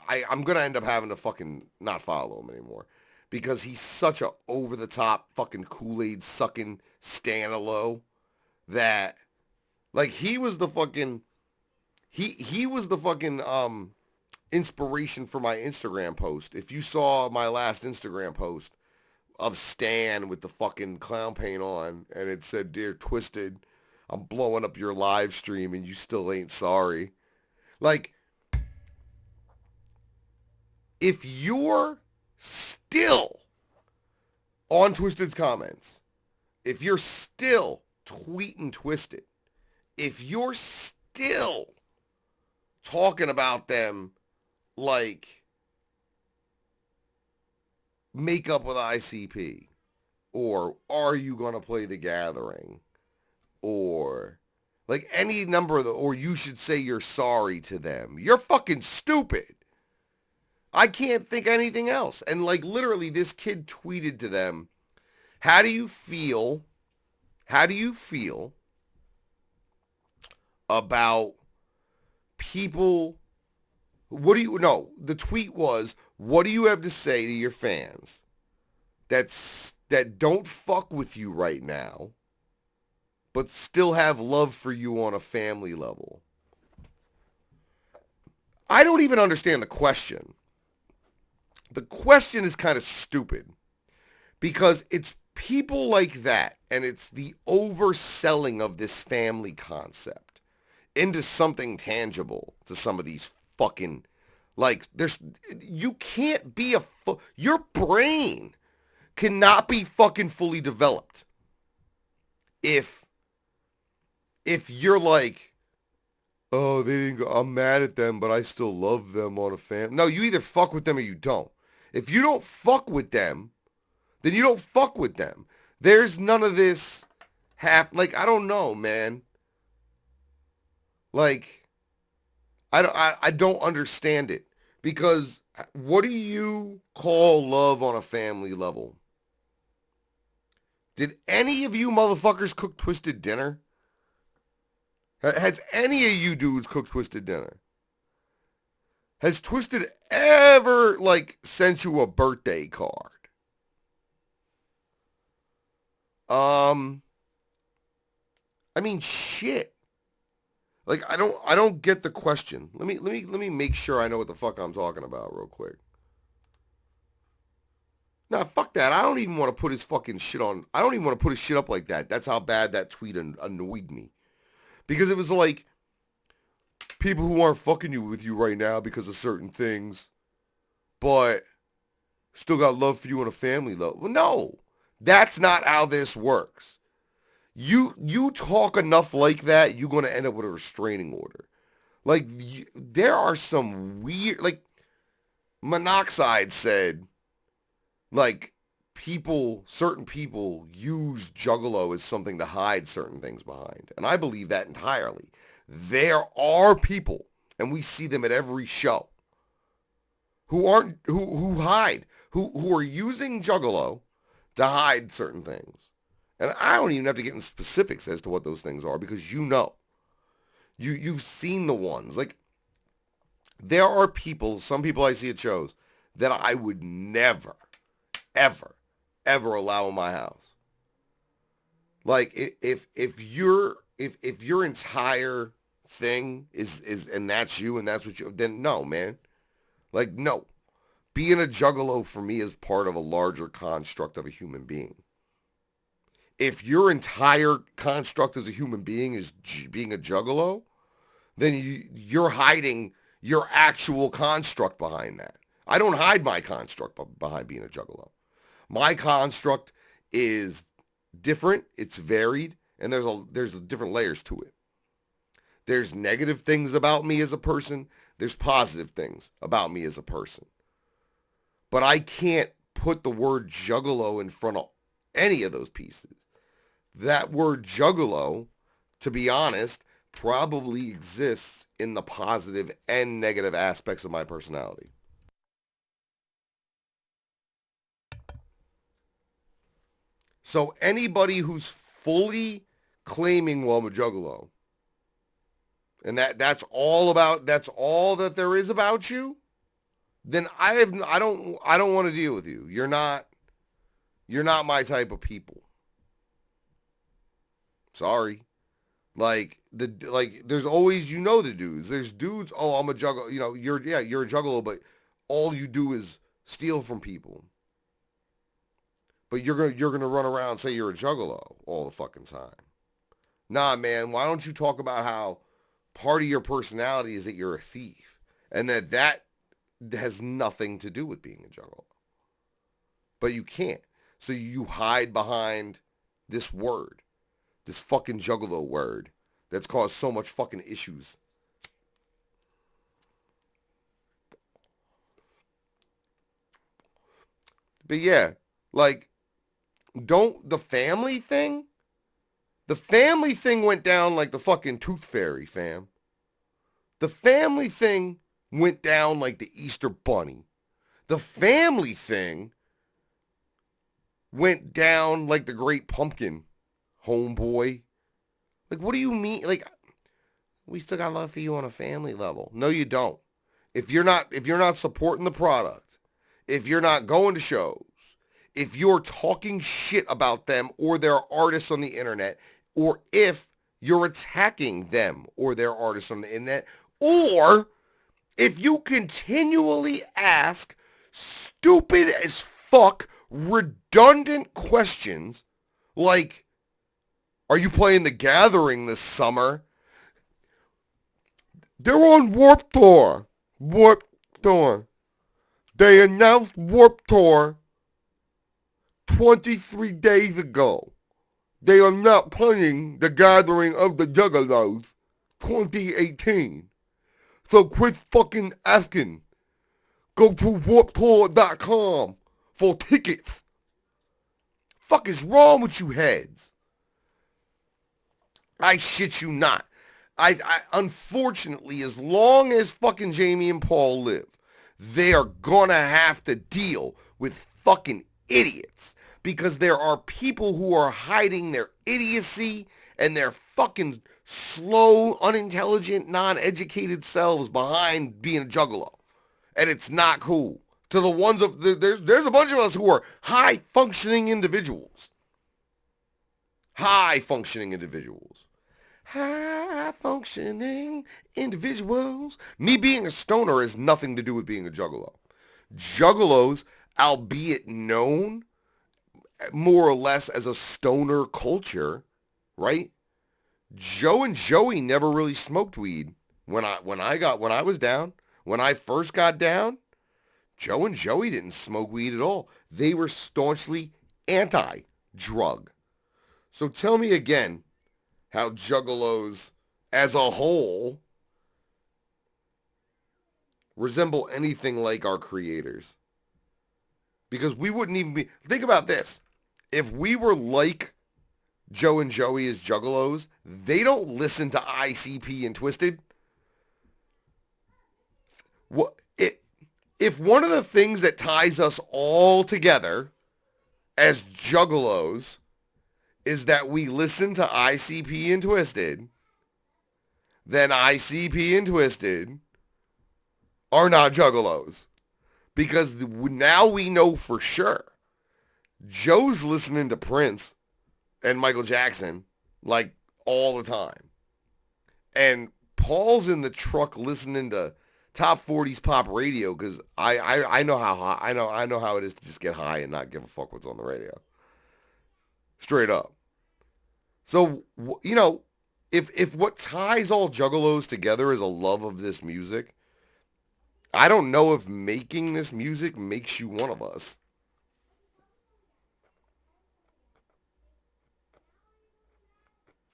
I'm going to end up having to fucking not follow him anymore. Because he's such a over-the-top fucking Kool-Aid sucking Stanalo that, like, he was the fucking inspiration for my Instagram post. If you saw my last Instagram post of Stan with the fucking clown paint on, and it said, "Dear Twisted, I'm blowing up your live stream and you still ain't sorry." Like, if you're still on Twisted's comments, if you're still tweeting Twisted, if you're still talking about them like make up with ICP, or are you going to play The Gathering, or like any number of or you should say you're sorry to them, you're fucking stupid. I can't think anything else. And like literally this kid tweeted to them, how do you feel about people, the tweet was, what do you have to say to your fans that don't fuck with you right now, but still have love for you on a family level? I don't even understand the question. the question is kind of stupid because it's people like that, and it's the overselling of this family concept into something tangible to some of these fucking, like, you can't be your brain cannot be fucking fully developed if you're like, oh, they didn't go, I'm mad at them, but I still love them on a family. No, you either fuck with them or you don't. If you don't fuck with them, then you don't fuck with them. There's none of this like, I don't know, man. Like, I don't understand it. Because what do you call love on a family level? Did any of you motherfuckers cook twisted dinner? Has any of you dudes cooked twisted dinner? Has Twisted ever, like, sent you a birthday card? I mean, shit. Like, I don't get the question. Let me make sure I know what the fuck I'm talking about real quick. Nah, fuck that. I don't even want to put his fucking shit on. I don't even want to put his shit up like that. That's how bad that tweet annoyed me. Because it was like, people who aren't fucking you with you right now because of certain things, but still got love for you on a family level. Well, no, that's not how this works. You talk enough like that, you're going to end up with a restraining order. Like, there are some weird, like, Monoxide said, like, certain people use Juggalo as something to hide certain things behind. And I believe that entirely. There are people, and we see them at every show, who hide, who are using Juggalo to hide certain things. And I don't even have to get in specifics as to what those things are, because you know. You've seen the ones. Like, there are people, some people I see at shows, that I would never, ever allow in my house. Like, if your entire thing is and that's you and that's what you, then no, man. Like, no. Being a Juggalo for me is part of a larger construct of a human being. If your entire construct as a human being is being a Juggalo, then you're hiding your actual construct behind that. I don't hide my construct behind being a Juggalo. My construct is different, it's varied, and there's different layers to it. There's negative things about me as a person, there's positive things about me as a person. But I can't put the word Juggalo in front of any of those pieces. That word Juggalo, to be honest, probably exists in the positive and negative aspects of my personality. So anybody who's fully claiming, well, I'm a Juggalo, and that's all that there is about you, then I don't want to deal with you. You're not my type of people. Sorry. Like, there's always, the dudes. There's dudes, oh, I'm a Juggalo. You're a Juggalo, but all you do is steal from people. But you're gonna run around and say you're a Juggalo all the fucking time. Nah, man, why don't you talk about how part of your personality is that you're a thief, and that has nothing to do with being a Juggalo. But you can't. So you hide behind this word. This fucking Juggalo word that's caused so much fucking issues. But yeah, like, the family thing went down like the fucking Tooth Fairy, fam. The family thing went down like the Easter Bunny. The family thing went down like the Great Pumpkin, homeboy. Like, what do you mean? Like, we still got love for you on a family level. No, you don't. If you're not supporting the product, if you're not going to shows, if you're talking shit about them or their artists on the internet, or if you're attacking them or their artists on the internet, or if you continually ask stupid as fuck, redundant questions like, are you playing The Gathering this summer? They're on Warped Tour. Warped Tour. They announced Warped Tour 23 days ago. They are not playing The Gathering of the Juggalos 2018. So quit fucking asking. Go to warptour.com for tickets. Fuck is wrong with you heads? I shit you not. I unfortunately, as long as fucking Jamie and Paul live, they are gonna have to deal with fucking idiots, because there are people who are hiding their idiocy and their fucking slow, unintelligent, non-educated selves behind being a juggalo. And it's not cool. To the ones of, there's a bunch of us who are high-functioning individuals. High-functioning individuals. High-functioning individuals. Me being a stoner has nothing to do with being a juggalo. Juggalos, albeit known more or less as a stoner culture, right? Joe and Joey never really smoked weed. When I was down, when I first got down, Joe and Joey didn't smoke weed at all. They were staunchly anti-drug. So tell me again how juggalos as a whole resemble anything like our creators. Because we wouldn't even be... Think about this. If we were like Joe and Joey as juggalos, they don't listen to ICP and Twisted. If one of the things that ties us all together as juggalos is that we listen to ICP and Twisted, then ICP and Twisted are not juggalos. Because now we know for sure Joe's listening to Prince and Michael Jackson like all the time. And Paul's in the truck listening to top 40s pop radio because I know how high, I know how it is to just get high and not give a fuck what's on the radio. Straight up. So, you know, if what ties all juggalos together is a love of this music, I don't know if making this music makes you one of us.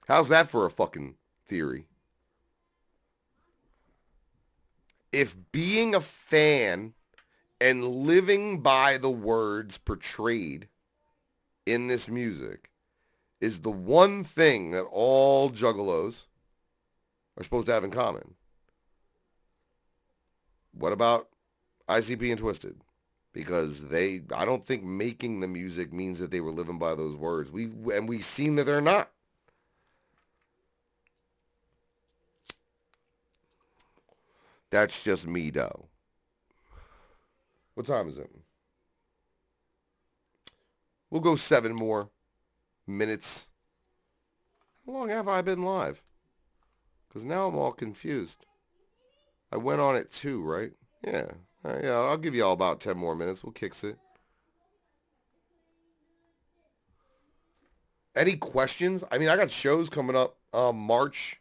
How's that for a fucking theory? If being a fan and living by the words portrayed in this music is the one thing that all juggalos are supposed to have in common, what about ICP and Twisted? Because I don't think making the music means that they were living by those words. We've seen that they're not. That's just me, though. What time is it? We'll go 7 more minutes. How long have I been live? Because now I'm all confused. I went on at 2, right? Yeah. Yeah, I'll give you all about 10 more minutes. We'll kicks it. Any questions? I mean, I got shows coming up March.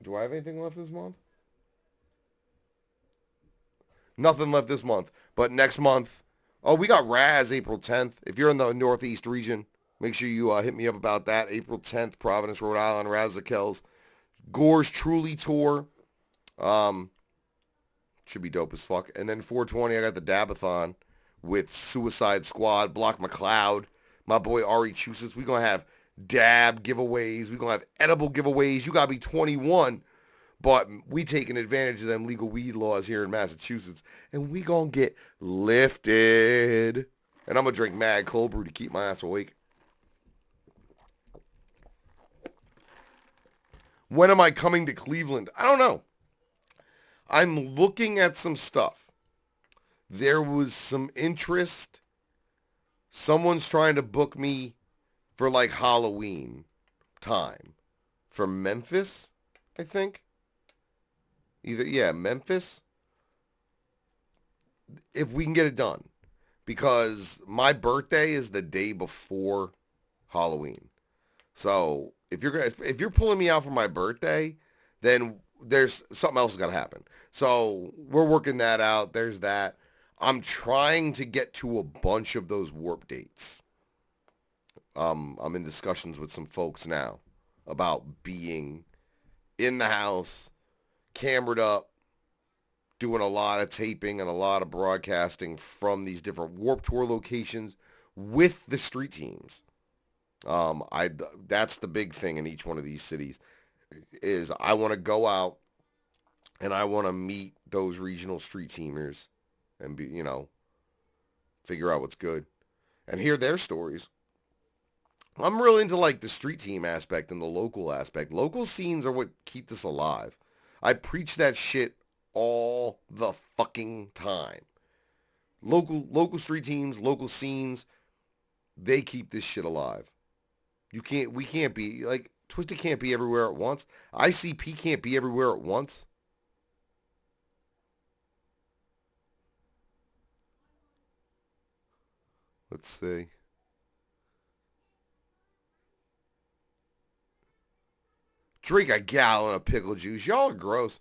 Do I have anything left this month? Nothing left this month. But next month, we got Raz April 10th. If you're in the Northeast region, make sure you hit me up about that. April 10th, Providence, Rhode Island, Raz Zakel's Gore's Truly Tour. Should be dope as fuck. And then 420, I got the Dabathon with Suicide Squad, Block McCloud, my boy Ari Chusitz. We're going to have dab giveaways. We're going to have edible giveaways. You got to be 21. But we taking advantage of them legal weed laws here in Massachusetts. And we going to get lifted. And I'm going to drink mad cold brew to keep my ass awake. When am I coming to Cleveland? I don't know. I'm looking at some stuff. There was some interest. Someone's trying to book me for like Halloween time. For Memphis, I think. Memphis. if we can get it done, because my birthday is the day before Halloween. So if you're pulling me out for my birthday, then there's something else got to happen. So we're working that out. There's that. I'm trying to get to a bunch of those warp dates. I'm in discussions with some folks now about being in the house, camered up, doing a lot of taping and a lot of broadcasting from these different Warp Tour locations with the street teams. That's the big thing in each one of these cities is I want to go out and I want to meet those regional street teamers and be, figure out what's good and hear their stories. I'm really into like the street team aspect and the local aspect. Local scenes are what keep this alive. I preach that shit all the fucking time. Local street teams, local scenes, they keep this shit alive. We can't be, like, Twisted can't be everywhere at once. ICP can't be everywhere at once. Let's see. Drink a gallon of pickle juice. Y'all are gross.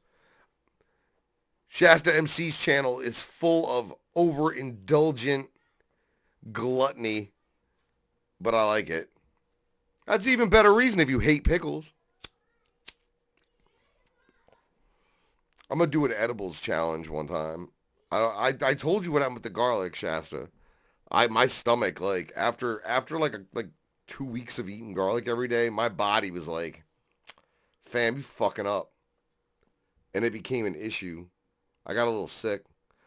Shasta MC's channel is full of overindulgent gluttony, but I like it. That's even better reason if you hate pickles. I'm going to do an edibles challenge one time. I told you what happened with the garlic, Shasta. My stomach, like, after like 2 weeks of eating garlic every day, my body was like, fam, you fucking up. And it became an issue. I got a little sick.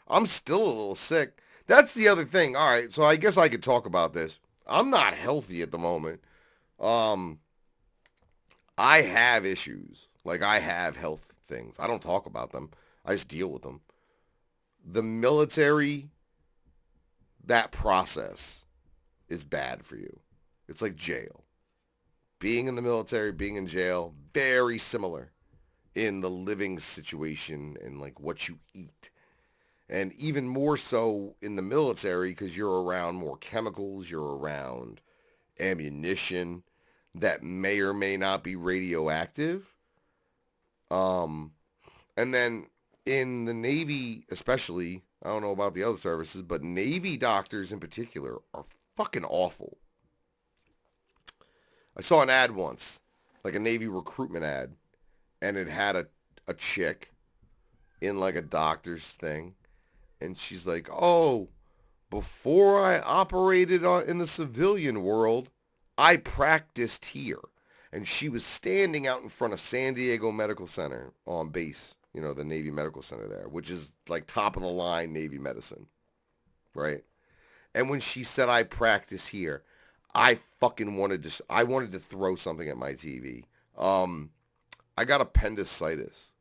I'm still a little sick. That's the other thing. All right, so I guess I could talk about this. I'm not healthy at the moment. I have issues. Like, I have health things. I don't talk about them. I just deal with them. The military, that process is bad for you. It's like jail. Being in the military, being in jail, very similar in the living situation and like what you eat. And even more so in the military because you're around more chemicals, you're around ammunition that may or may not be radioactive. And then in the Navy especially, I don't know about the other services, but Navy doctors in particular are fucking awful. I saw an ad once, like a Navy recruitment ad, and it had a chick in like a doctor's thing, and she's like, oh, before I operated in the civilian world, I practiced here. And she was standing out in front of San Diego Medical Center on base, the Navy Medical Center there, which is like top of the line Navy medicine, right? And when she said, I practice here, I fucking wanted to throw something at my TV. I got appendicitis.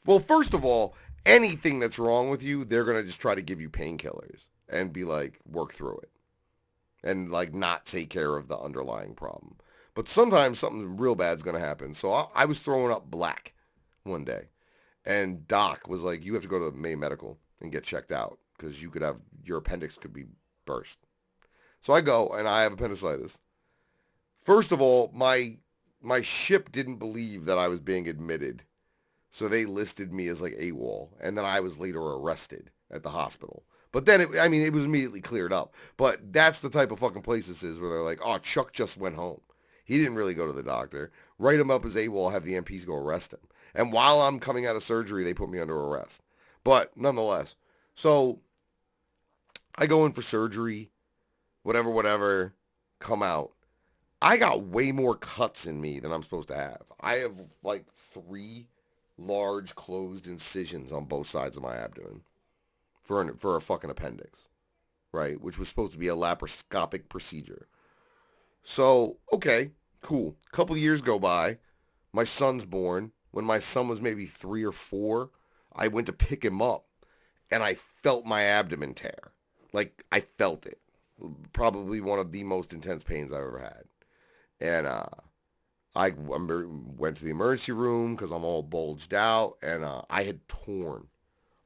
Well, first of all, anything that's wrong with you, they're going to just try to give you painkillers and be like, work through it. And like not take care of the underlying problem. But sometimes something real bad is going to happen. So I was throwing up black one day. And Doc was like, you have to go to May Medical and get checked out because your appendix could be burst. So I go and I have appendicitis. First of all, my ship didn't believe that I was being admitted. So they listed me as like AWOL. And then I was later arrested at the hospital. But then, it was immediately cleared up. But that's the type of fucking place this is where they're like, oh, Chuck just went home. He didn't really go to the doctor. Write him up as AWOL, have the MPs go arrest him. And while I'm coming out of surgery, they put me under arrest. But nonetheless, so I go in for surgery, whatever, come out. I got way more cuts in me than I'm supposed to have. I have like 3 large closed incisions on both sides of my abdomen. For a fucking appendix, right? Which was supposed to be a laparoscopic procedure. So, okay, cool. A couple years go by. My son's born. When my son was maybe 3 or 4, I went to pick him up, and I felt my abdomen tear. Like, I felt it. Probably one of the most intense pains I've ever had. And I went to the emergency room because I'm all bulged out, and I had torn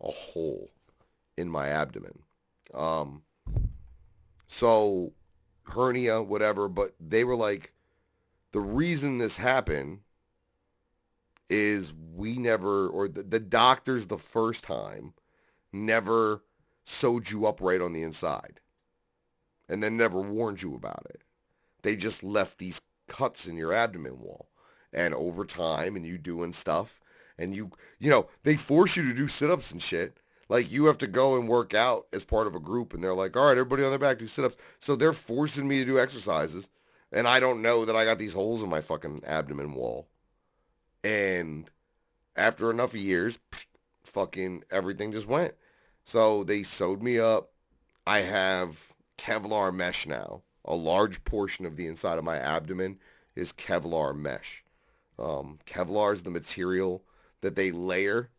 a hole in my abdomen. So hernia, whatever, but they were like, the reason this happened is we never, or the doctors the first time never sewed you up right on the inside and then never warned you about it. They just left these cuts in your abdomen wall. And over time, and you doing stuff, and you know, they force you to do sit-ups and shit. Like, you have to go and work out as part of a group, and they're like, all right, everybody on their back, do sit-ups. So they're forcing me to do exercises, and I don't know that I got these holes in my fucking abdomen wall. And after enough years, fucking everything just went. So they sewed me up. I have Kevlar mesh now. A large portion of the inside of my abdomen is Kevlar mesh. Kevlar is the material that they layer.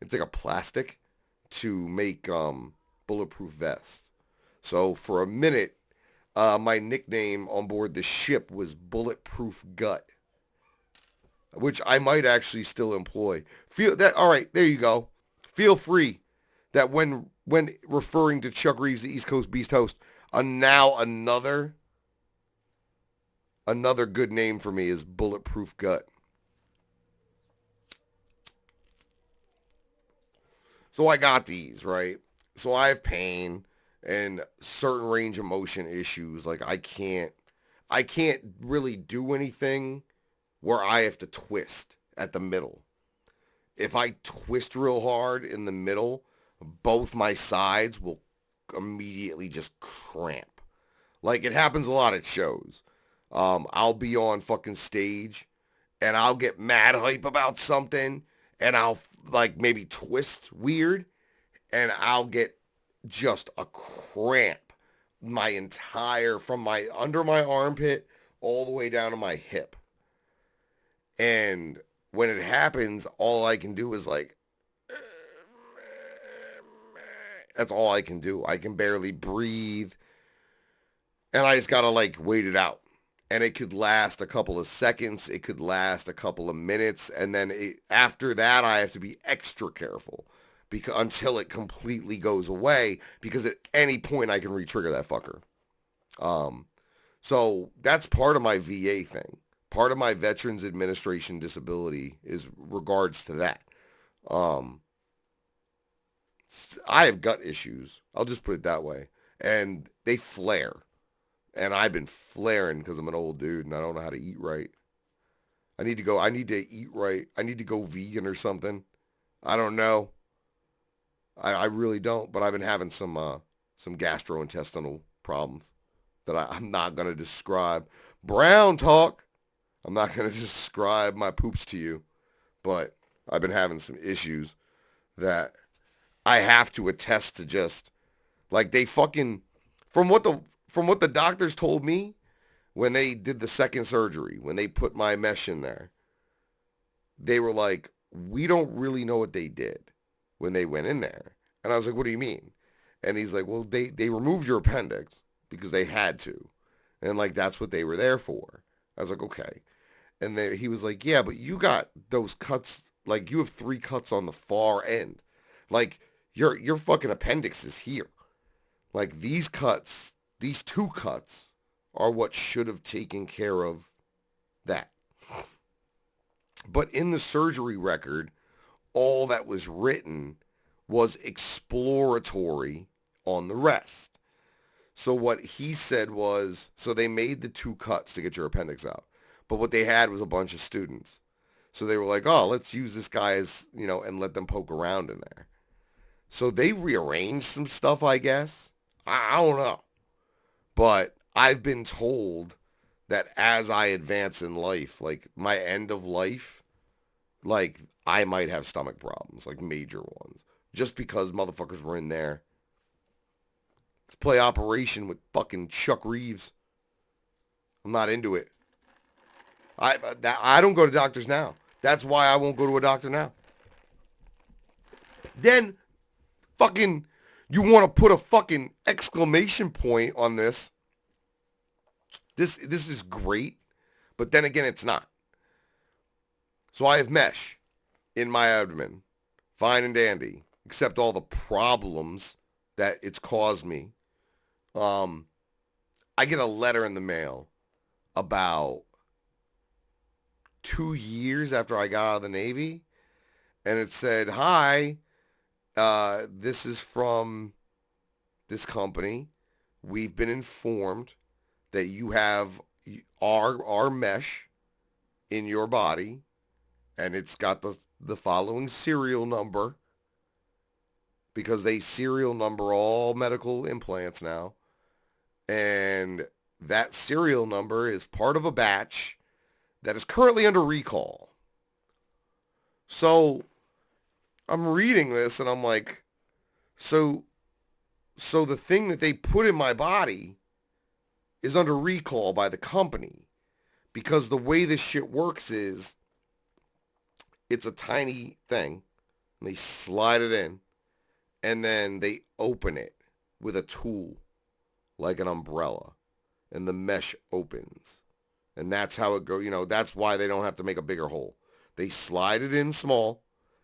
It's like a plastic to make bulletproof vests. So for a minute, my nickname on board the ship was Bulletproof Gut, which I might actually still employ. Feel that? All right, there you go. Feel free that when referring to Chuck Reeves, the East Coast Beast host, now another good name for me is Bulletproof Gut. So I got these, right? So I have pain and certain range of motion issues. Like, I can't really do anything where I have to twist at the middle. If I twist real hard in the middle, both my sides will immediately just cramp. Like, it happens a lot at shows. I'll be on fucking stage and I'll get mad hype about something and I'll like maybe twist weird and I'll get just a cramp my entire, from my under my armpit all the way down to my hip. And when it happens, all I can do is like, that's all I can do. I can barely breathe. And I just gotta like wait it out. And it could last a couple of seconds. It could last a couple of minutes. And then after that, I have to be extra careful until it completely goes away. Because at any point, I can re-trigger that fucker. So that's part of my VA thing. Part of my Veterans Administration disability is regards to that. I have gut issues. I'll just put it that way. And they flare. And I've been flaring because I'm an old dude and I don't know how to eat right. I need to eat right. I need to go vegan or something. I don't know. I really don't, but I've been having some gastrointestinal problems that I'm not going to describe. Brown talk. I'm not going to describe my poops to you, but I've been having some issues that I have to attest to. Just like they fucking, from what the doctors told me when they did the second surgery, when they put my mesh in there, they were like, we don't really know what they did when they went in there. And I was like, what do you mean? And he's like, well, they removed your appendix because they had to. And like, that's what they were there for. I was like, okay. And then he was like, yeah, but you got those cuts, like you have 3 cuts on the far end. Like your fucking appendix is here. Like these 2 cuts are what should have taken care of that. But in the surgery record, all that was written was exploratory on the rest. So what he said was, so they made the 2 cuts to get your appendix out. But what they had was a bunch of students. So they were like, oh, let's use this guy as, and let them poke around in there. So they rearranged some stuff, I guess. I don't know. But I've been told that as I advance in life, like my end of life, like I might have stomach problems, like major ones. Just because motherfuckers were in there. Let's play Operation with fucking Chuck Reeves. I'm not into it. I don't go to doctors now. That's why I won't go to a doctor now. Then, fucking, you want to put a fucking exclamation point on this. This is great, but then again, it's not. So I have mesh in my abdomen. Fine and dandy. Except all the problems that it's caused me. I get a letter in the mail about 2 years after I got out of the Navy, and it said, "Hi, this is from this company. We've been informed that you have our mesh in your body, and it's got the following serial number, because they serial number all medical implants now, and that serial number is part of a batch that is currently under recall." So I'm reading this and I'm like, so the thing that they put in my body is under recall by the company, because the way this shit works is it's a tiny thing and they slide it in and then they open it with a tool like an umbrella and the mesh opens. And that's how it goes. That's why they don't have to make a bigger hole. They slide it in small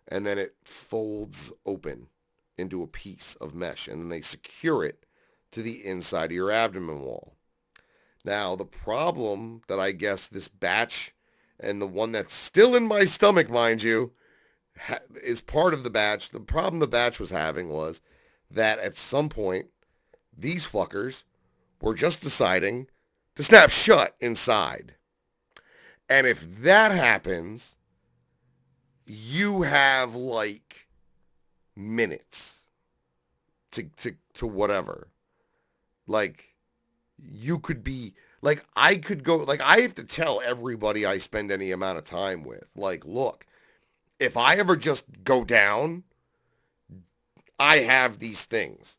and then it folds open into a piece of mesh, and then they secure it to the inside of your abdomen wall. Now, the problem that I guess this batch, and the one that's still in my stomach, mind you, is part of the batch. The problem the batch was having was that at some point, these fuckers were just deciding to snap shut inside. And if that happens, you have like minutes to whatever. Like, you could be, like, I could go, like, I have to tell everybody I spend any amount of time with, like, look, if I ever just go down, I have these things.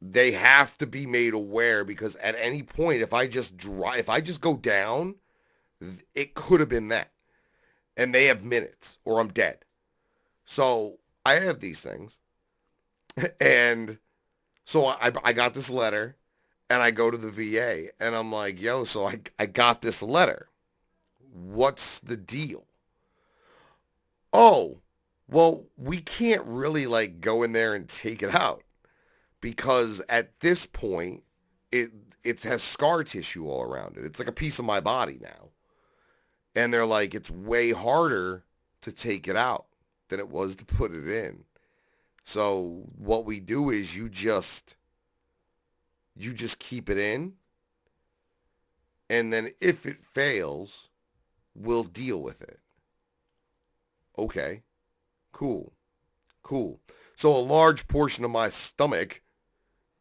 They have to be made aware, because at any point, if I just go down, it could have been that. And they have minutes, or I'm dead. So I have these things. And so I got this letter, and I go to the VA, and I'm like, yo, so I got this letter. What's the deal? Oh, well, we can't really, like, go in there and take it out, because at this point, it has scar tissue all around it. It's like a piece of my body now. And they're like, it's way harder to take it out than it was to put it in. So what we do is you just keep it in, and then if it fails, we'll deal with it. Okay, cool. So a large portion of my stomach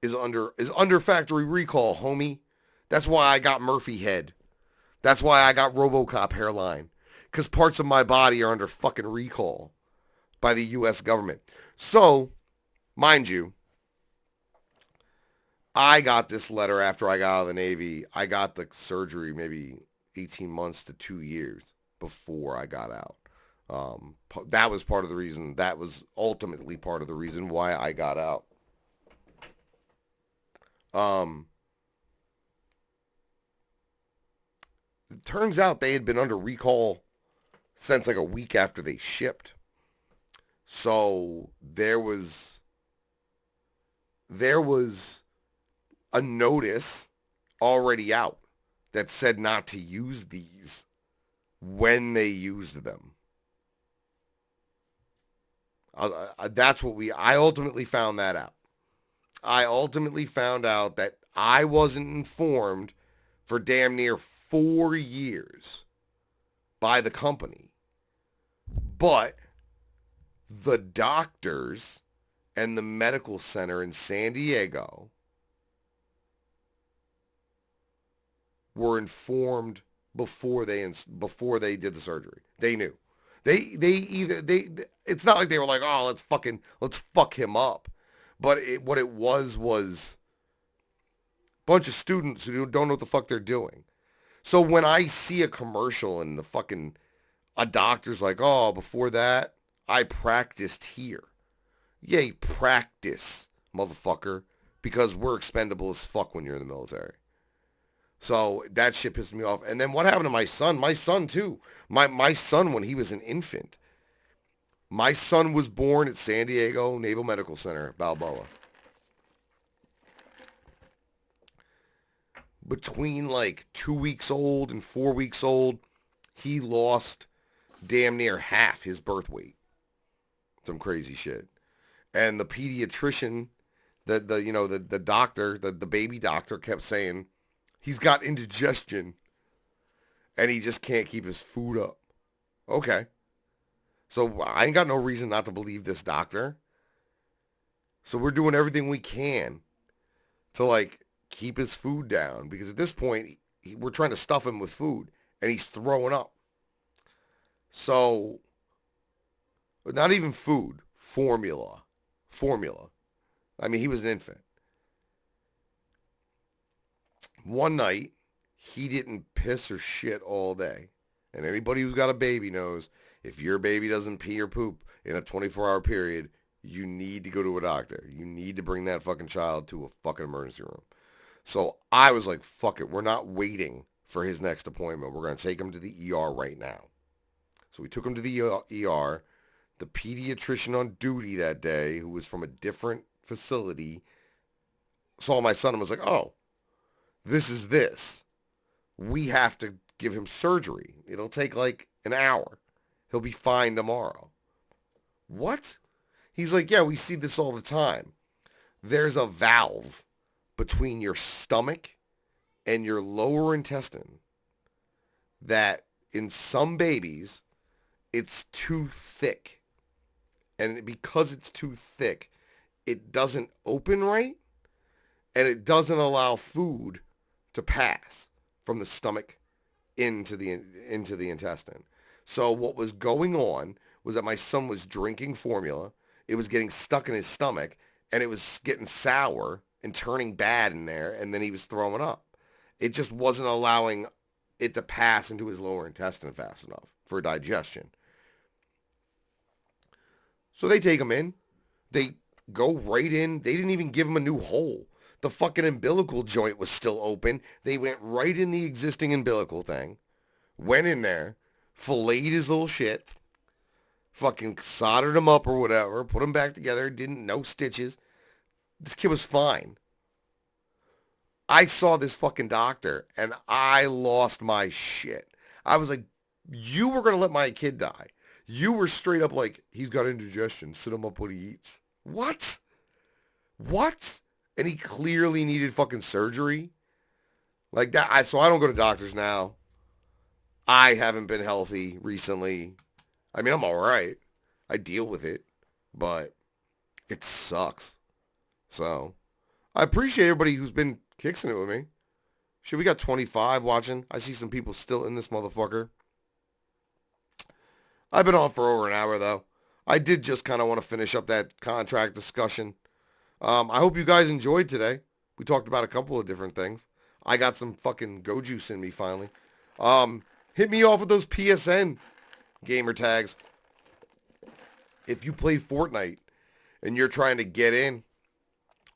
is under factory recall, homie. That's why I got Murphy head. That's why I got RoboCop hairline, because parts of my body are under fucking recall by the U.S. government. So, mind you, I got this letter after I got out of the Navy. I got the surgery maybe 18 months to 2 years before I got out. That was part of the reason. That was ultimately part of the reason why I got out. It turns out they had been under recall since like a week after they shipped. So there was a notice already out that said not to use these when they used them. I ultimately found that out. I ultimately found out that I wasn't informed for damn near 4 years by the company. But the doctors and the medical center in San Diego were informed before they did the surgery. They knew. It's not like they were like, oh, let's fuck him up. But what it was a bunch of students who don't know what the fuck they're doing. So when I see a commercial and a doctor's like, oh, before that, I practiced here. Yay, practice, motherfucker, because we're expendable as fuck when you're in the military. So that shit pissed me off. And then what happened to my son? My son, too. My son, when he was an infant, my son was born at San Diego Naval Medical Center, Balboa. between like 2 weeks old and 4 weeks old, he lost damn near half his birth weight. Some crazy shit. And the pediatrician, the doctor, the baby doctor kept saying he's got indigestion and he just can't keep his food up. Okay. So I ain't got no reason not to believe this doctor. So we're doing everything we can to like keep his food down, because at this point we're trying to stuff him with food and he's throwing up. So not even food, formula. I mean, he was an infant. One night, he didn't piss or shit all day. And anybody who's got a baby knows if your baby doesn't pee or poop in a 24-hour period, you need to go to a doctor. You need to bring that fucking child to a fucking emergency room. So I was like, fuck it. We're not waiting for his next appointment. We're going to take him to the ER right now. So we took him to the ER. The pediatrician on duty that day, who was from a different facility, saw my son and was like, oh, this is this. We have to give him surgery. It'll take like an hour. He'll be fine tomorrow. What? He's like, yeah, we see this all the time. There's a valve between your stomach and your lower intestine that in some babies, it's too thick. And because it's too thick, it doesn't open right, and it doesn't allow food to pass from the stomach into the intestine. So what was going on was that my son was drinking formula. It was getting stuck in his stomach, and it was getting sour and turning bad in there, and then he was throwing up. It just wasn't allowing it to pass into his lower intestine fast enough for digestion. So they take him in. They go right in. They didn't even give him a new hole. The fucking umbilical joint was still open. They went right in the existing umbilical thing. Went in there. Filleted his little shit. Fucking soldered him up or whatever. Put him back together. No stitches. This kid was fine. I saw this fucking doctor and I lost my shit. I was like, you were going to let my kid die. You were straight up like, he's got indigestion. Sit him up when he eats. What? And he clearly needed fucking surgery? Like that. So I don't go to doctors now. I haven't been healthy recently. I mean, I'm all right. I deal with it. But it sucks. So I appreciate everybody who's been kicking it with me. Shit, we got 25 watching. I see some people still in this motherfucker. I've been on for over an hour, though. I did just kind of want to finish up that contract discussion. I hope you guys enjoyed today. We talked about a couple of different things. I got some fucking go juice in me finally. Hit me off with those PSN gamer tags. If you play Fortnite and you're trying to get in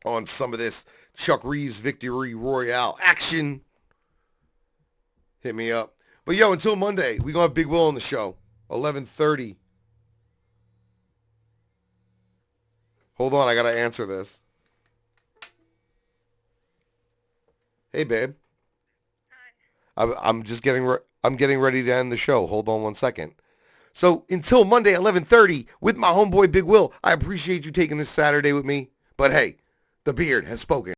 on some of this Chuck Reeves Victory Royale action, hit me up. But yo, until Monday, we gonna have Big Will on the show. 11:30. Hold on, I gotta answer this. Hey, babe. Hi. I'm just getting ready to end the show. Hold on one second. So until Monday, 11:30, with my homeboy Big Will. I appreciate you taking this Saturday with me. But hey, the beard has spoken.